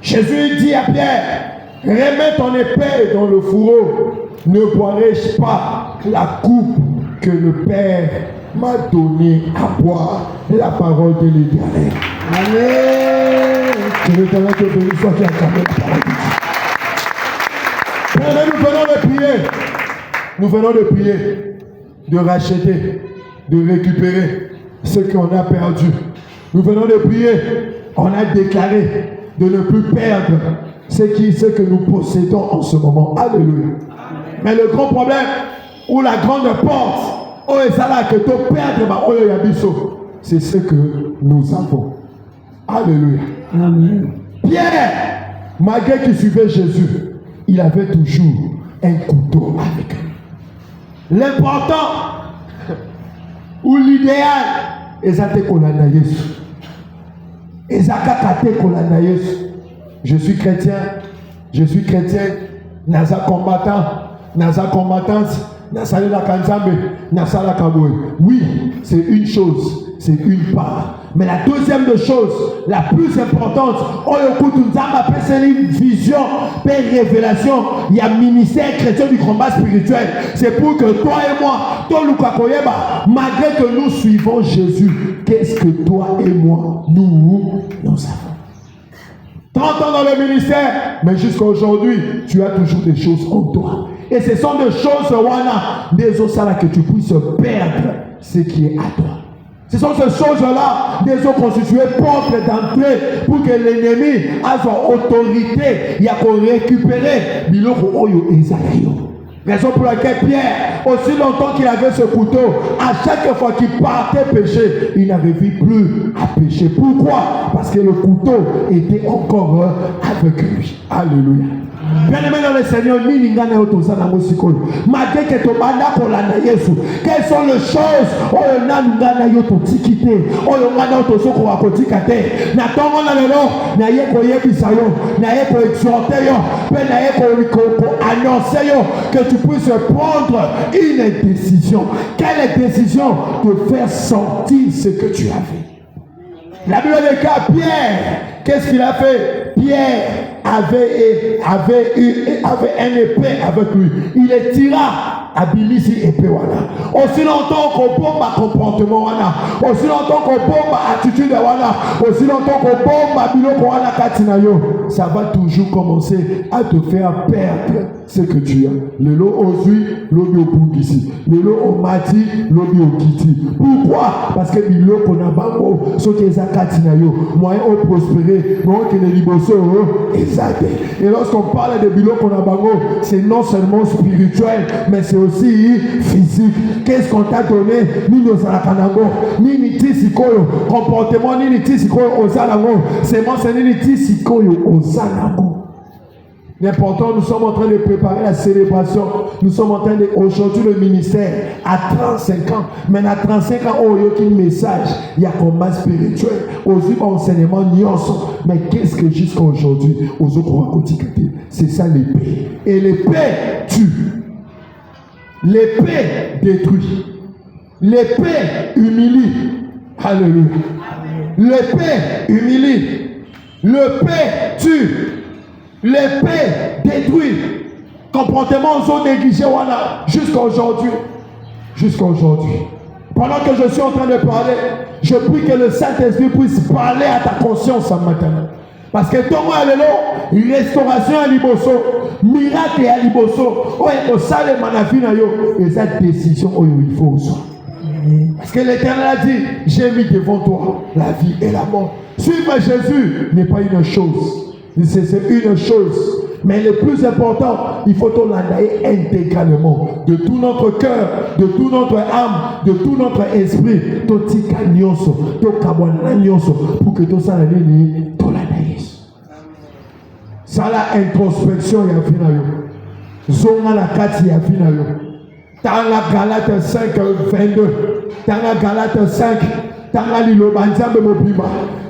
Jésus dit à Pierre: remets ton épée dans le fourreau. Ne boirai-je pas la coupe que le Père m'a donnée à boire? La parole de l'Éternel. Amen. Que l'Éternel te bénisse, soit qui a acclamé la parole de Dieu. Père, nous venons de prier. Nous venons de prier, de racheter, de récupérer ce qu'on a perdu. Nous venons de prier, on a déclaré de ne plus perdre ce que nous possédons en ce moment. Alléluia. Mais le grand problème, ou la grande porte, c'est ce que nous avons. Alléluia. Amen. Pierre, malgré qu'il suivait Jésus, il avait toujours un couteau avec lui. L'important ou l'idéal, je suis chrétien, chrétienne, naza combattant, naza combattante, oui, c'est une chose, c'est une part. Mais la deuxième de chose, la plus importante, une vision, une révélation, il y a un ministère chrétien du combat spirituel. C'est pour que toi et moi, malgré que nous suivons Jésus, qu'est-ce que toi et moi, nous savons? 30 ans dans le ministère, mais jusqu'à aujourd'hui, tu as toujours des choses en toi. Et ce sont des choses, des osala que tu puisses perdre ce qui est à toi. Ce sont ces choses-là, des eaux constituées portes d'entrée pour que l'ennemi a son autorité, il a qu'on récupérer biloko oyo ezayo. Raison pour laquelle Pierre, aussi longtemps qu'il avait ce couteau, à chaque fois qu'il partait pécher, il n'arrivait plus à pécher. Pourquoi? Parce que le couteau était encore avec lui. Alléluia. Bien-aimé dans le Seigneur, malgré que tu quelles sont les choses que tu puisses prendre une décision. Quelle décision? De faire sortir ce que tu as fait. La Bible déclare Pierre, qu'est-ce qu'il a fait? Pierre avait un épée avec lui. Il est tira. Abilisi épée voilà. Aussi longtemps qu'on bombe à comportement voilà. Aussi longtemps qu'on bombe à attitude voilà. Aussi longtemps qu'on bombe à biloko voilà katinayo. Ça va toujours commencer à te faire perdre ce que tu as. Le lot ozui, l'obi au ici. Le lot au mati, l'obi au kiti. Pourquoi? Parce que biloko na bango, ce qui est à katinayo, moyen au prospérer, moyen que les liboso exact. Et lorsqu'on parle de biloko na bango, c'est non seulement spirituel, mais c'est aussi physique. Qu'est-ce qu'on t'a donné? Nini osalakanango, nini tisikoyo, comportement nini tisikoyo osalango, c'est nini tisikoyo osalango. L'important, nous sommes en train de préparer la célébration. Nous sommes en train de, aujourd'hui, le ministère, à 35 ans. Mais à 35 ans, il y a aucun message. Il y a un combat spirituel. Aussi, enseignement, nuance. Mais qu'est-ce que jusqu'à aujourd'hui, aux autres, c'est ça l'épée. Et l'épée tue. L'épée détruit. L'épée humilie. Alléluia. L'épée humilie. L'épée tue. L'épée détruit. Comportement sont négligés jusqu'à aujourd'hui. Jusqu'à aujourd'hui. Pendant que je suis en train de parler, je prie que le Saint-Esprit puisse parler à ta conscience en matin. Parce que ton allélo, restauration à Liboso, miracle à Liboso, au salé manafina yo, et cette décision il faut aussi. Parce que l'Éternel a dit, j'ai mis devant toi la vie et la mort. Suivre Jésus n'est pas une chose. C'est une chose, mais le plus important, il faut l'endailler intégralement, de tout notre cœur, de toute notre âme, de tout notre esprit, tout tika nyonso, tout kabwana nyonso, pour que tout ça l'année, tout l'endailler. Ça la introspection y a fini yo, zonga la kati y a fini yo. Dans la Galate 5, 22, dans la Galate 5, dans la Lilobanzambe Mobima.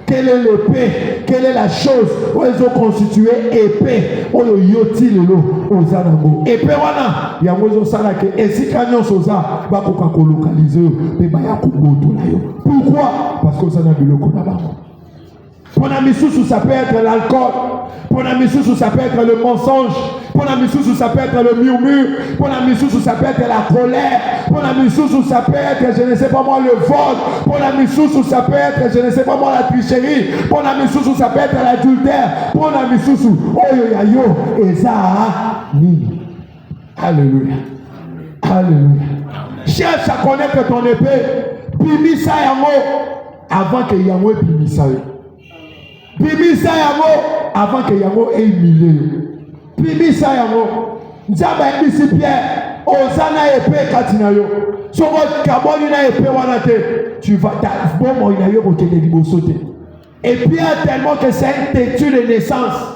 Quelle est l'épée? Quelle est la chose où ils ont constitué épée? Où ils ont yoti le lot aux anamos. Épée wana, il y a mozo salake. Et si kanyon soza, va pour localiser, mais bah ya kuboto la yo. Pourquoi? Parce que ça n'a vu le konabamo. Pour la missoussou, ça peut être l'alcool. Pour la missoussou, ça peut être le mensonge. Pour la missoussou, ça peut être le murmure. Pour la missoussou, ça peut être la colère. Pour la missoussou, ça peut être, je ne sais pas moi, le vol. Pour la missoussou, ça peut être, je ne sais pas moi, la tricherie. Pour la missoussou, ça peut être l'adultère. Pour la missoussou, oh yo ya yo, et ça, nini. Alléluia. Alléluia. Cherche à connaître ton épée. Bimisa yango avant que yango bimisa yo. Bimisa yango avant que yango ait humilié. Bimisa yango. Nzaba ebisi Pierre. Ozana épée katina yo. Soko kaboni na épée wana te. Tu vas ta bon ina yo côté de liboso te. Et Pierre tellement que c'est un têtu de naissance.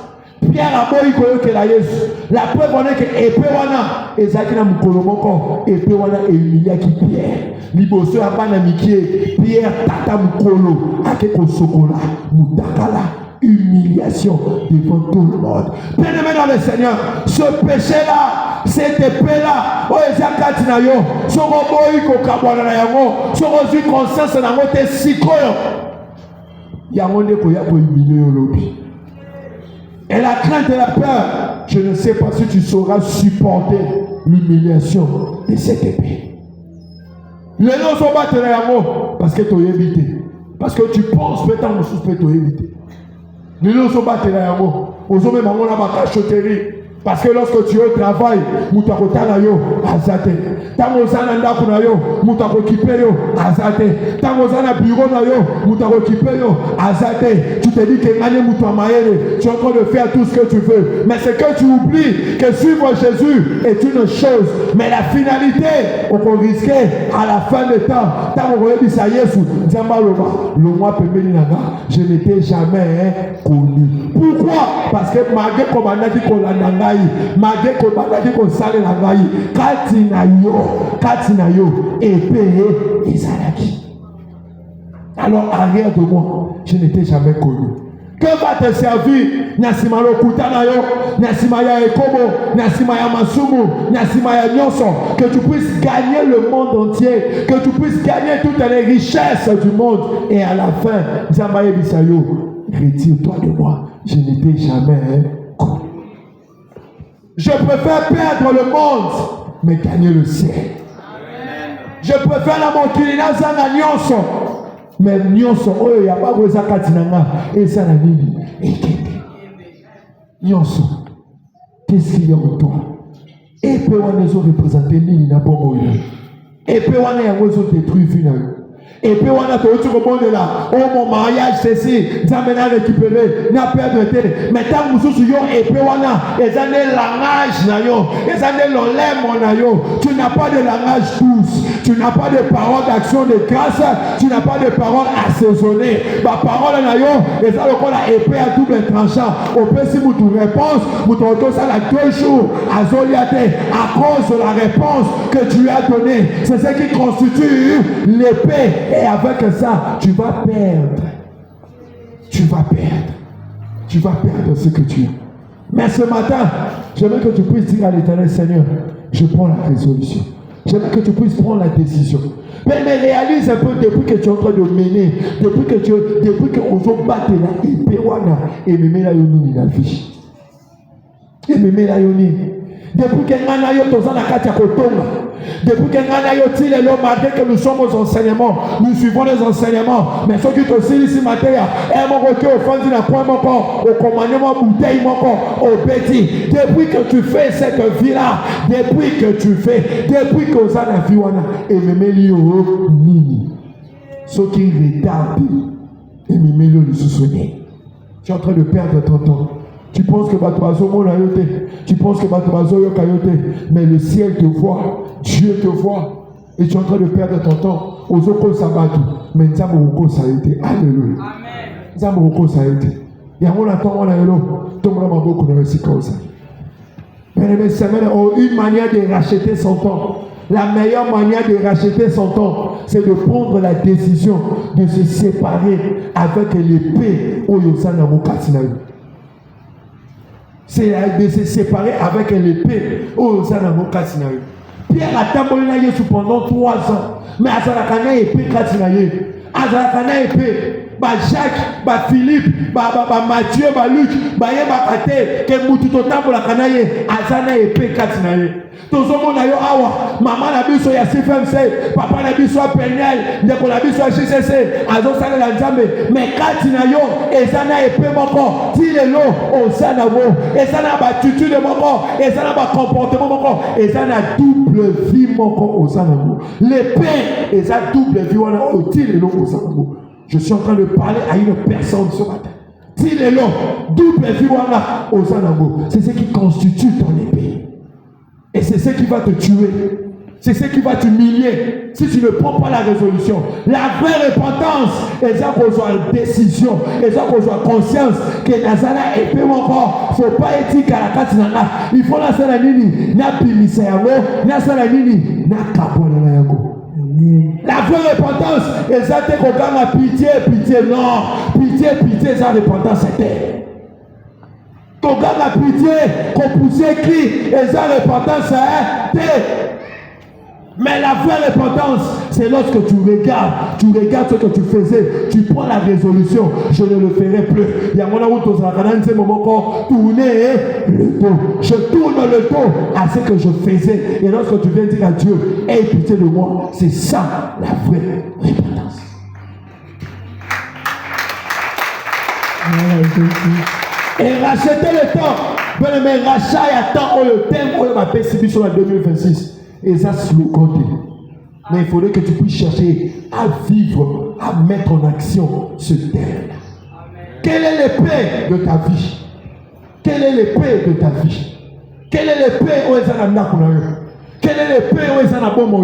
Pierre a boyi koyo que la Yesu. La preuve on est que épée wana ezaki na mukolo moko. Épée wana humilié qui Pierre. Liboso ya bana mikie. Pierre tata mukolo akeko sokola mutakala. Humiliation devant tout le monde. Bien-aimé dans le Seigneur, ce péché-là, cette épée-là, oh ezakati na yo, soko boyi ko kabwana na yango, soko zi conscience na ngo te sikoyo. Yango ne ko ya ko humilier lobi. Et la crainte et la peur, je ne sais pas si tu sauras supporter l'humiliation de cette épée. Les gens sont battus na yango parce que tu as évité. Parce que tu penses peut-être que tu peux éviter. Nous ne sommes pas là, nous sommes même en cachoterie. Parce que lorsque tu es au travail, mutako tanayo azate. Tango zana ndako na yo, mutako kipeyo azate. Tango zana bureau na yo, mutako kipeyo azate. Tu te dis que ngane muto maere, tu es en train de faire tout ce que tu veux. Mais c'est que tu oublies que suivre Jésus est une chose, mais la finalité, on peut risquer à la fin des temps. Tango rebi sa Yesu, nzamba loba, le mois pembeni nanga, je n'étais jamais connu. Pourquoi? Parce que malgré comme on a dit qu'on l'a nanga. Malgré que malgré qu'on sale la vaille, katina yo, épée Isaalaki. Alors arrière de moi, je n'étais jamais connu. Que va te servir? Nasima lo kutana yo, nasima ya ekobo, nasima ya masumu, nasima ya nyonso. Que tu puisses gagner le monde entier, que tu puisses gagner toutes les richesses du monde, et à la fin, Zambaye Bisayo, retire-toi de moi. Je n'étais jamais connu. Je préfère perdre le monde, mais gagner le ciel. Amen. Je préfère la montée zanga nyonso, mais nyonso oyo ya ba goza katinanga et ça la nini ekete. Nyonso. Qu'est-ce qu'il y a en toi? Épée wana zo représenter nini na bongo yo. Épée wana yango zo détruire finalement. Et puis on a tout le monde là. Oh mon mariage ceci, ça m'a récupéré, n'a perdu. Mais tant que vous et puis on a les années langage nayo, les années l'olème nayo. Tu n'as pas de langage douce, tu n'as pas de parole d'action de grâce, tu n'as pas de parole assaisonnée. Ma parole nayo, et ça le qu'on a épée à double tranchant. Au peu si vous te réponse, vous te retrouvez ça là 2 jours à Zoliate à cause de la réponse que tu as donnée. C'est ce qui constitue l'épée. Et avec ça, tu vas perdre. Tu vas perdre. Tu vas perdre ce que tu as. Mais ce matin, j'aimerais que tu puisses dire à l'Éternel, Seigneur, je prends la résolution. J'aimerais que tu puisses prendre la décision. Mais réalise un peu depuis que tu es en train de mener, depuis qu'on veut battre la épée, et me met la yoni dans la vie. Et me met la yoni. Depuis que malgré que nous sommes aux enseignements, nous suivons les enseignements, mais ceux qui te aussi ici matin, au commandement bouteille au petit. Depuis que tu fais cette vie-là, depuis que ça n'a vu et me met nini. Ceux qui retardent et me met le souvenir. Tu es en train de perdre ton temps. Tu penses que tu penses que mais le ciel te voit, Dieu te voit, et tu es en train de perdre ton temps. Ozoko sabatu, mais Nzamoko ça a été. Alléluia. Amen. Nzamoko ça a été. Il y a un temps où on a beaucoup de réciproques. Mais une manière de racheter son temps. La meilleure manière de racheter son temps, c'est de prendre la décision de se séparer avec l'épée au Yosana Mokatsinayo. C'est de se séparer avec l'épée au Yosana Mokatsinayo. Pierre a tambolé pendant 3 ans, mais Azalakana épée Katsinayo. Azalakana épée. Jacques, Philippe, Mathieu, Luc, Kate, que Moututotambo la Kanaye, Azana épée Katsinaye. Tout le monde a eu awa, maman a vu sur CFMC, papa a vu sur Penel, Ndeko a vu sur JCC, Azo Sane la Nzambe, mais Katsinayo, Ezana épée moko, Tilelo, Osanavo, Ezana batitude moko, Ezana comportement moko, Ezana double vie moko, Osanavo. L'épée, Ezana double vie, on a au Tilelo, Osanavo. Je suis en train de parler à une personne ce matin. Tilelo, double vie, voilà, Osanavo. C'est ce qui constitue ton épée. Et c'est ce qui va te tuer. C'est ce qui va t'humilier si tu ne prends pas la résolution. La vraie repentance, et ça qu'on soit décision, et ça qu'on soit conscience que Nazala est peu encore. Il ne faut pas être à la carte. Il faut la salle nini, na bimisa yango, na salle nini, na kabona yango. La vraie repentance, et ça te regarde la pitié, non. Pitié, ça repentance c'était. Qu'on garde la pitié, qu'on pousse qui, et ça repentance c'est mais la vraie repentance, c'est lorsque tu regardes ce que tu faisais, tu prends la résolution, je ne le ferai plus. Il y a mon amour, ce moment pour tourner le dos. Je tourne le dos à ce que je faisais. Et lorsque tu viens dire à Dieu, aie pitié de moi, c'est ça la vraie repentance. Et racheter le temps. Mais rachat et temps, on le thème, on va payer sur la 2026. Et ça, c'est le côté. Mais il faudrait que tu puisses chercher à vivre, à mettre en action ce thème. Quelle est l'épée de ta vie? Quelle est l'épée de ta vie? Quelle est l'épée où est-ce qu'on a Quelle est l'épée où est-ce qu'on a bon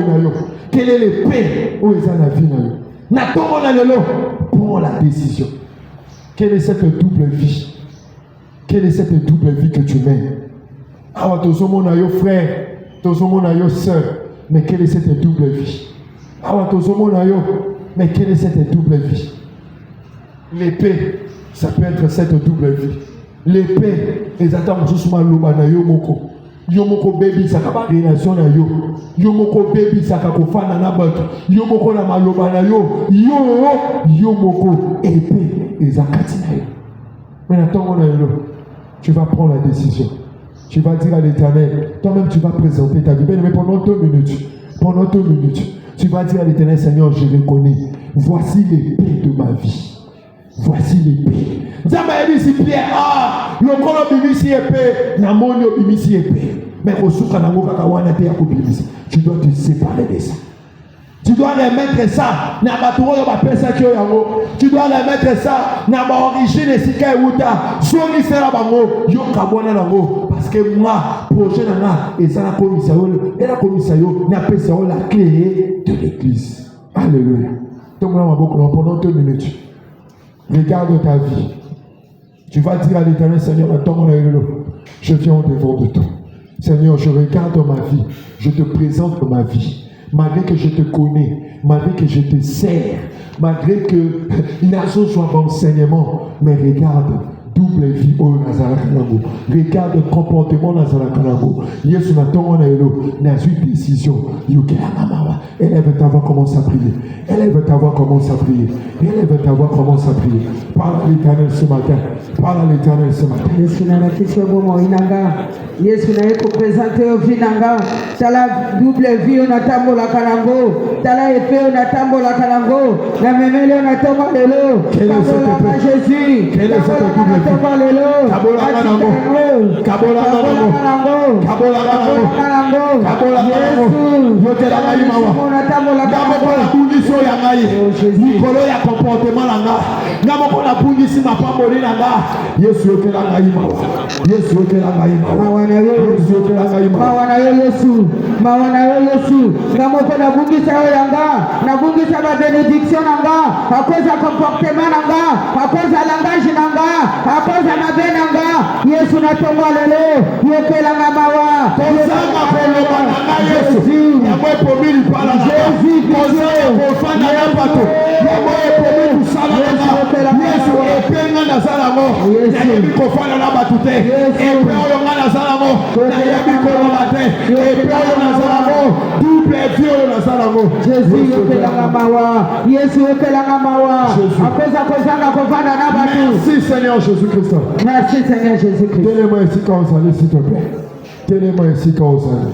Quelle est l'épée où est-ce qu'on a vie? Prends la décision. Quelle est cette double vie? Quelle est cette double vie que tu mènes? Ah, tout ce monde a yo frère. Tout ce monde a yo soeur, mais quelle est cette double vie? Ah, tout ce monde a yo, mais quelle est cette double vie? L'épée, ça peut être cette double vie. L'épée, les attentes justement l'oba na yo moko. Yo moko baby ça ka relation na yo. Yo moko baby ça ka kofana na bato. Yo moko na maloba na yo. Yo moko épée les akati na yo. Mais attends on a yo. Tu vas prendre la décision. Tu vas dire à l'Éternel, toi-même tu vas présenter ta vie. Mais pendant 2 minutes, tu vas dire à l'Éternel, Seigneur, je reconnais. Voici l'épée de ma vie. Voici l'épée. Pierre, le colo bimisi épée, namonio bimisi épée. Mais au souk nango kakawana te yakou bimisi. Tu dois te séparer de ça. Tu dois remettre ça. Tu dois remettre ça dans l'origine de Sika et Wuta. Parce que moi, projet et ça la clé de l'église. Alléluia. Donc pendant 2 minutes. Regarde ta vie. Tu vas dire à l'Éternel, Seigneur, je viens au-devant de toi. Seigneur, je regarde ma vie. Je te présente ma vie. Malgré que je te connais, malgré que je te sers, malgré que l'assaut soit d'enseignement, mais regarde, double vie au Nazareth. Regarde le comportement Nazareth. Yesu Natongo n'a une décision. Élève ta voix, commence à prier. Élève ta voix, commence à prier. Élève ta voix, commence à prier. Parle à l'Éternel ce matin. Parle à l'Éternel ce matin. Yesu n'a kichwa bomo inanga. Yesu na yeko présenter au vinanga. Tala double vie on atambo la kanango. Tala épée on atambo la kanango. La memele on atomba lelo. Quel est cet épée? Jésus. Quel est cet épée? Kabola Akoza mabenanga Yesu natonga lelo yekela ngamawa kozanga koloba na Yesu yamwe pomili pala na kozanga kofana na bato yamwe pomili kusala na Yesu epenga na salamo yayebi kofana na bato te epe oyo nga na salamo yayebi koloba te epe oyo na salamo double vie oyo na salamo Yesu yekela ngamawa Yesu yekela ngamawa akoza kozanga kofana na bato. Merci Seigneur Jésus-Christ. Merci Seigneur Jésus-Christ. Tenez-moi ici quand vous allez, s'il te plaît. Tenez-moi ici quand vous allez.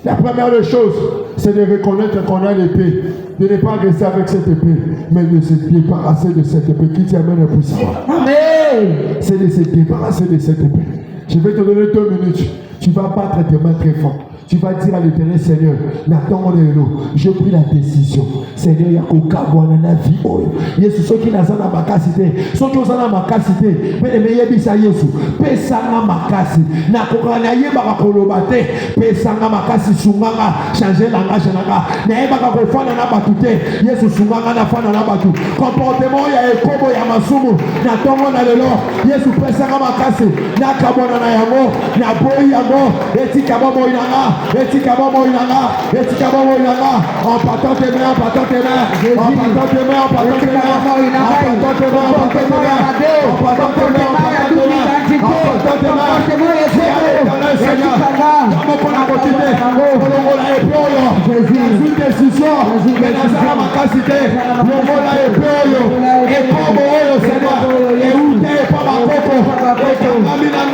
La première des choses, c'est de reconnaître qu'on a l'épée. De ne pas rester avec cette épée, mais de se débarrasser de cette épée qui t'amène à puissance. Amen. C'est de se débarrasser de cette épée. Je vais te donner 2 minutes. Tu vas battre tes mains très fort. Tu vas dire à l'Éternel, Seigneur, j'ai pris la décision. Seigneur, il y a aucun bon dans la vie. Yesu, ceux qui n'ont pas ma capacité, ceux qui ont ma capacité, mais les meilleurs bisa Yesu, pesanga makasi, na kokana ye baka kolobate, pesanga makasi sunganga, changer langage nanga, na ye baka kofana na batute, Yesu sunganga na fana na batu, comportement ya ekobo ya masumu, na tongo na lelo, Yesu pesanga makasi, na kabona na yango, na boyi yango, etika bobo inanga. En partant tes mains, en partant tes mains, en partant tes mains, en partant tes mains, en partant tes mains, en partant tes mains, en partant tes mains, en partant tes mains, en partant tes mains, Seigneur, comment on a continué, on a épée, une décision, mais dans sa capacité, on a épée, et comme Seigneur, et où t'es pas ma coco, et comme Amina,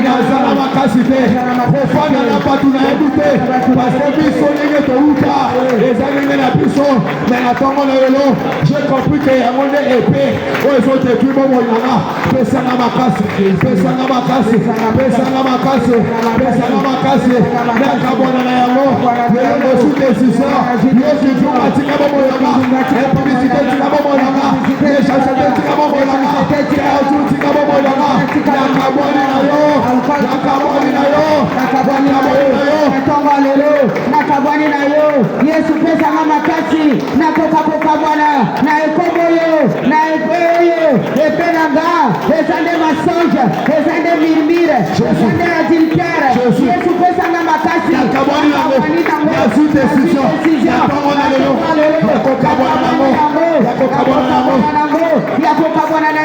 dans sa capacité, profane n'a pas tout écouté, parce que biso n'est que outa, les amis la biso, mais attends le vélo, j'ai compris qu'il y a mon épée, aux autres équipes, mon yana, pesana ma casse, pesana ma casse, pesana ma casse, pesana ma casse, la cabona na yamo, le sous décision, le sous matika mon yana, la publicité tika mon yana, les chasseurs tika mon yana, les autres tika mon yana, la cabona na yo, la cabona na yo, la cabona na yo. Natonga lelo nakabwani na yo Yesu pesa mama kasi nakoka bwana na ekobo yo na epeyo epenanga ezande masonja ezande mirmire ezande adultère Yesu pesa mama kasi nakabwani na yo Yesu décision natonga lelo nakoka bwana na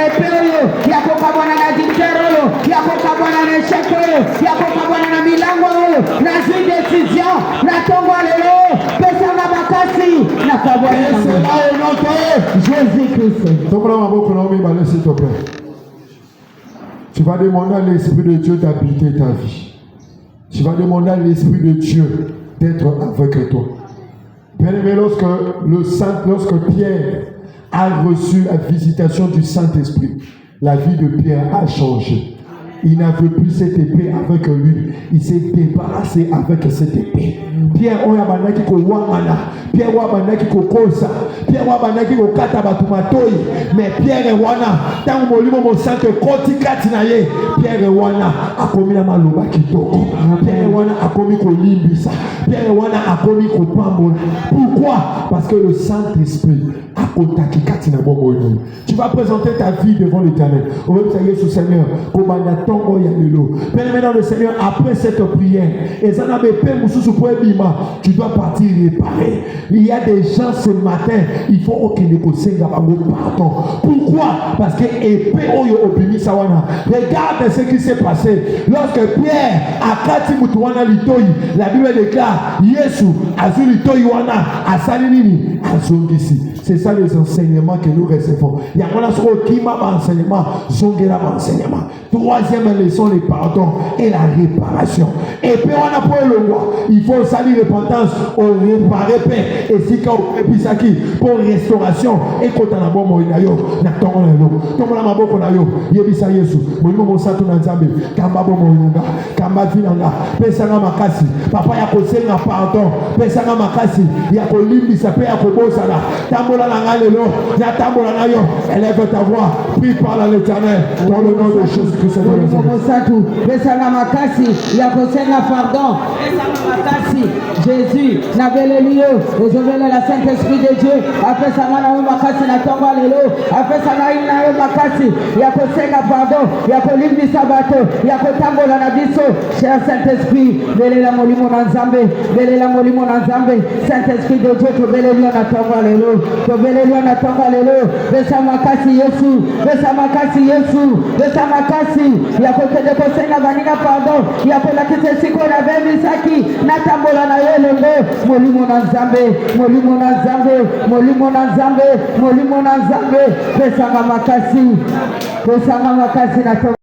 epeyo yakoka bwana na adultère yo yakoka bwana na échec yo yakoka bwana na milango yo na décision, la tombe lelo, pesanga makasi, na kabwana. C'est là au nom de Jésus-Christ. S'il te plaît. Tu vas demander à l'Esprit de Dieu d'habiter ta vie. Tu vas demander à l'Esprit de Dieu d'être avec toi. Bien-aimé, lorsque Pierre a reçu la visitation du Saint-Esprit, la vie de Pierre a changé. il n'avait plus cette épée avec lui. Il s'est débarrassé avec cette épée. Pierre oya bandaki ko wangana, Pierre oya bandaki ko kosa, Pierre oya bandaki ko kata batumatoi, mais Pierre wana tango molimo mo santo koti kati na ye, Pierre wana akomi na maloba kitoko, Pierre wana akomi ko limbisa, Pierre wana akomi ko pambola. Pourquoi? Parce que le Saint-Esprit akotaki kati na bongo. Tu vas présenter ta vie devant l'Éternel. On va dire au Seigneur, comment tongo ya lelo. Maintenant le Seigneur, après cette prière, et ça n'a pas tu dois partir réparer. Il y a des gens ce matin, il faut aucun pardon. Pourquoi? Parce que épée oyo obimi sawana. Regarde ce qui s'est passé lorsque Pierre a kati mutuwana litoi. La Bible déclare Yesu azu litoi wana asalinini azongisi. C'est ça les enseignements que nous recevons. Il y a un enseignement, zongera enseignement. Troisième leçon, le pardon et la réparation. Et puis on a pour le roi, il faut salir repentance, on réparer paix. Et si quand on fait pour restauration, et quand on a bon mot, na tongo na yo, tongo na maboko na yo, yebisa Yesu, molimo mosato na nzambe, kamba bon mot kamba vinanga, pesanga makasi, papa ya kosenga pardon, pesanga makasi, ya kolimbisa pe ya kobosala, tambola na ngalelo, ya tambola na yo, élève ta voix, prie par l'Éternel, dans le nom de Jésus-Christ. Mosato, pesanga makasi, ya kosenga pardon, pesanga makasi, Jésus, na belelio, et je veux la Saint-Esprit de Dieu, après ça na yo makasi na tongo lelo, après ça na yo makasi, ya kosenga pardon, ya kolimbisa bato, ya kotambola na biso, cher Saint-Esprit, belela molimo na nzambe, belela molimo na nzambe, Saint-Esprit de Dieu, to belelio na tongo lelo, to belelio na tongo lelo, besa makasi Yesu, besa makasi Yesu, besa makasi, ya kokende kosenga baninga pardon, ya kolakisa siko na bebi saki, na tambola na yelenge, molimo na nzambe, molimo na nzambe, molimo na nzambe, molimo na nzambe, besa makasi na tongo